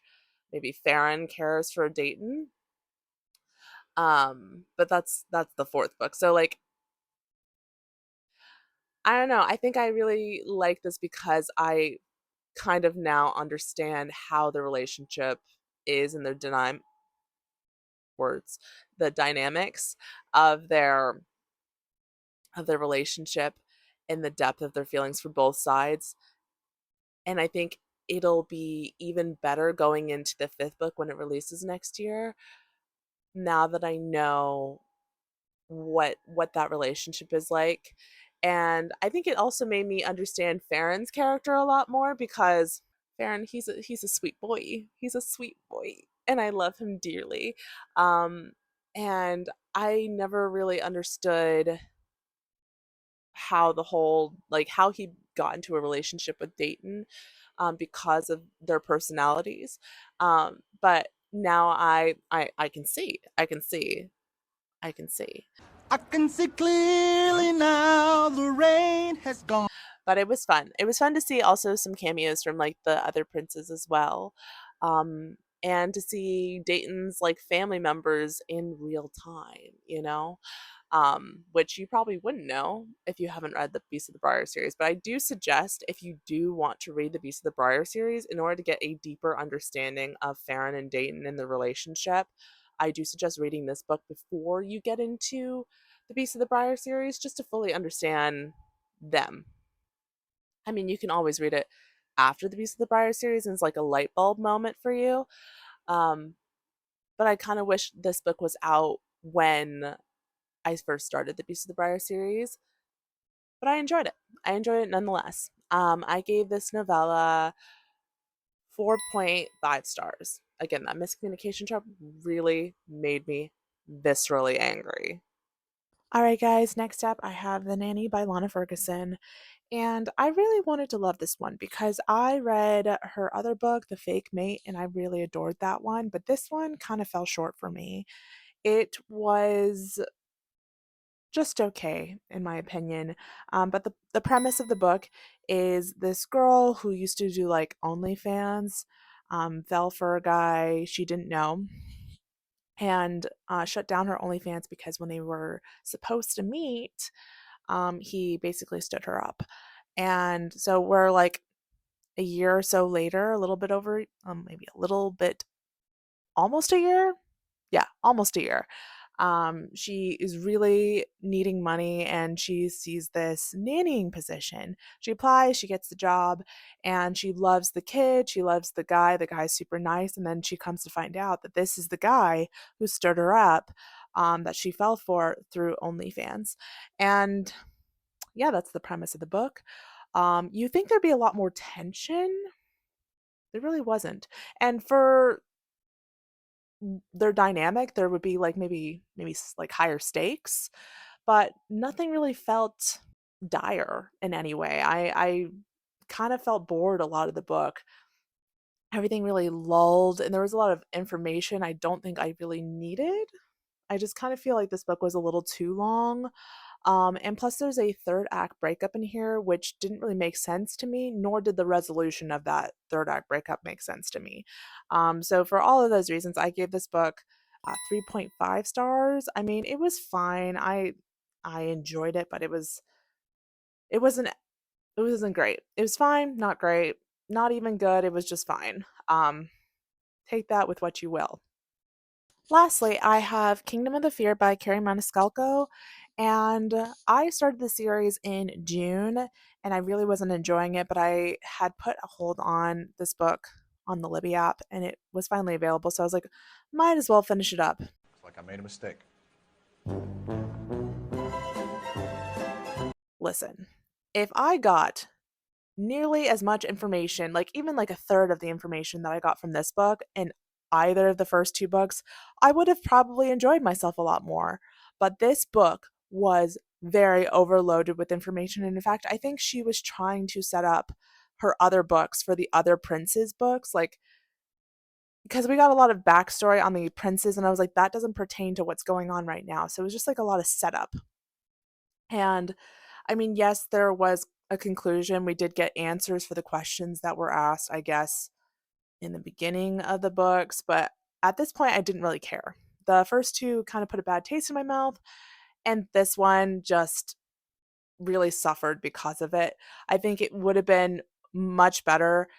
maybe Farron cares for Dayton. But that's the fourth book. So like, I don't know. I think I really like this because I kind of now understand how the relationship is and their words, the dynamics of their relationship and the depth of their feelings for both sides. And I think it'll be even better going into the fifth book when it releases next year, now that I know what that relationship is like. And I think it also made me understand Farron's character a lot more because Farron, he's a sweet boy. He's a sweet boy. And I love him dearly. Um, and I never really understood how the whole like how he got into a relationship with Dayton, because of their personalities. But now I can see. I can see. I can see. I can see clearly now the rain has gone. But it was fun. It was fun to see also some cameos from like the other princes as well. And to see Dayton's like family members in real time, which you probably wouldn't know if you haven't read the Beast of the Briar series. But I do suggest if you do want to read the Beast of the Briar series in order to get a deeper understanding of Farron and Dayton and the relationship, I do suggest reading this book before you get into the Beast of the Briar series just to fully understand them. I mean, you can always read it after the Beast of the Briar series and it's like a light bulb moment for you. Um, but I kind of wish this book was out when I first started the Beast of the Briar series, but I enjoyed it. I enjoyed it nonetheless. I gave this novella 4.5 stars. Again, that miscommunication trope really made me viscerally angry. All right, guys, next up I have The Nanny by Lana Ferguson. And I really wanted to love this one because I read her other book, The Fake Mate, and I really adored that one. But this one kind of fell short for me. It was just okay, in my opinion. But the premise of the book is this girl who used to do like OnlyFans, fell for a guy she didn't know, and shut down her OnlyFans because when they were supposed to meet, he basically stood her up. And so we're like a year or so later, a little bit over, maybe a little bit, almost a year. Yeah, almost a year. She is really needing money and she sees this nannying position. She applies, she gets the job, and she loves the kid. She loves the guy. The guy's super nice. And then she comes to find out that this is the guy who stirred her up, that she fell for through OnlyFans. And yeah, that's the premise of the book. You think there'd be a lot more tension? There really wasn't. And for their dynamic, there would be like like higher stakes, but nothing really felt dire in any way. I kind of felt bored a lot of the book. Everything really lulled, and there was a lot of information I don't think I really needed. I just kind of feel like this book was a little too long. And plus, there's a third act breakup in here, which didn't really make sense to me, nor did the resolution of that third act breakup make sense to me. So, for all of those reasons, I gave this book 3.5 stars. I mean, it was fine. I enjoyed it, but it wasn't it wasn't great. It was fine, not great, not even good. It was just fine. Take that with what you will. Lastly, I have Kingdom of the Fear by Carrie Maniscalco, and I started the series in June, and I really wasn't enjoying it, but I had put a hold on this book on the Libby app, and it was finally available, so I was like, might as well finish it up. Looks like I made a mistake. Listen, if I got nearly as much information, like even like a third of the information that I got from this book in either of the first two books, I would have probably enjoyed myself a lot more. But this book was very overloaded with information. And in fact, I think she was trying to set up her other books for the other princes books, like because we got a lot of backstory on the princes, and I was like, that doesn't pertain to what's going on right now. So it was just like a lot of setup. And I mean, yes, there was a conclusion. We did get answers for the questions that were asked, I guess, in the beginning of the books, but at this point, I didn't really care. The first two kind of put a bad taste in my mouth, and this one just really suffered because of it. I think it would have been much better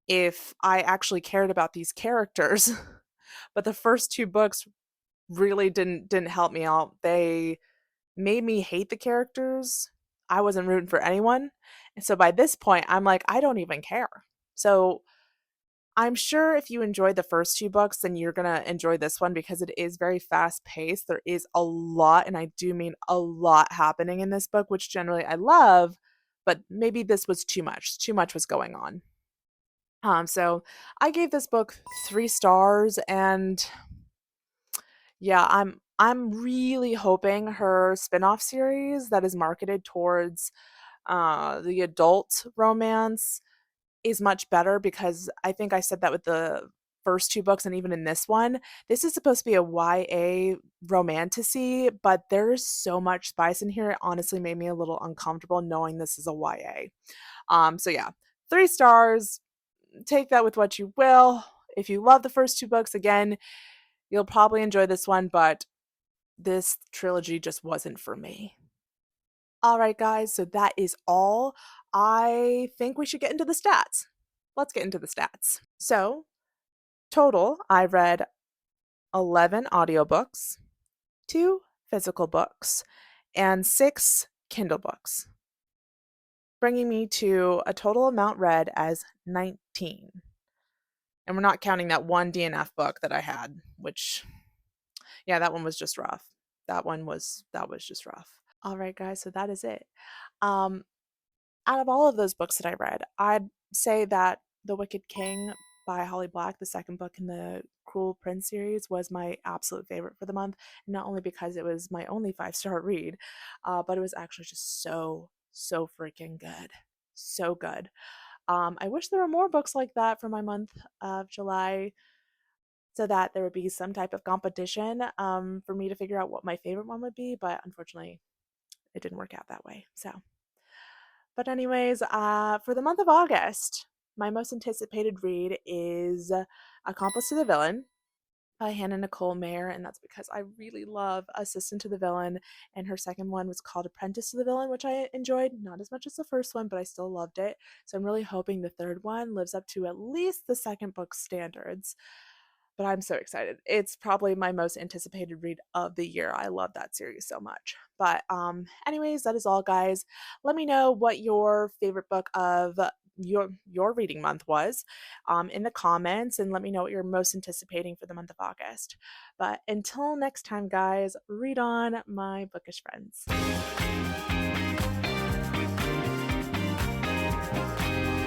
if I actually cared about these characters. But the first two books really didn't help me out. They made me hate the characters. I wasn't rooting for anyone. And so by this point, I'm like, I don't even care. So I'm sure if you enjoyed the first two books, then you're going to enjoy this one because it is very fast paced. There is a lot, and I do mean a lot happening in this book, which generally I love, but maybe this was too much. Too much was going on. So I gave this book 3 stars, and yeah, I'm really hoping her spin-off series that is marketed towards the adult romance is much better, because I think I said that with the first two books and even in this one. This is supposed to be a YA romantasy, but there's so much spice in here. It honestly made me a little uncomfortable knowing this is a YA. So yeah, 3 stars. Take that with what you will. If you love the first two books, again, you'll probably enjoy this one, but this trilogy just wasn't for me. All right, guys, so that is all. I think we should get into the stats. Let's get into the stats. So, total, I read 11 audiobooks, 2 physical books, and 6 Kindle books, bringing me to a total amount read as 19. And we're not counting that one DNF book that I had, which, yeah, that one was just rough. That was just rough. All right, guys, so that is it. Um, Out of all of those books that I read, I'd say that The Wicked King by Holly Black, the second book in the Cruel Prince series, was my absolute favorite for the month. Not only because it was my only 5-star read, but it was actually just so freaking good. So good. I wish there were more books like that for my month of July, so that there would be some type of competition for me to figure out what my favorite one would be, but unfortunately, it didn't work out that way. So, but anyways, for the month of August, my most anticipated read is Accomplice to the Villain by Hannah Nicole Mayer, and that's because I really love Assistant to the Villain, and her second one was called Apprentice to the Villain, which I enjoyed, not as much as the first one, but I still loved it. So I'm really hoping the third one lives up to at least the second book's standards. But I'm so excited. It's probably my most anticipated read of the year. I love that series so much. But anyways, that is all, guys. Let me know what your favorite book of your reading month was in the comments, and let me know what you're most anticipating for the month of August. But until next time, guys, read on, my bookish friends.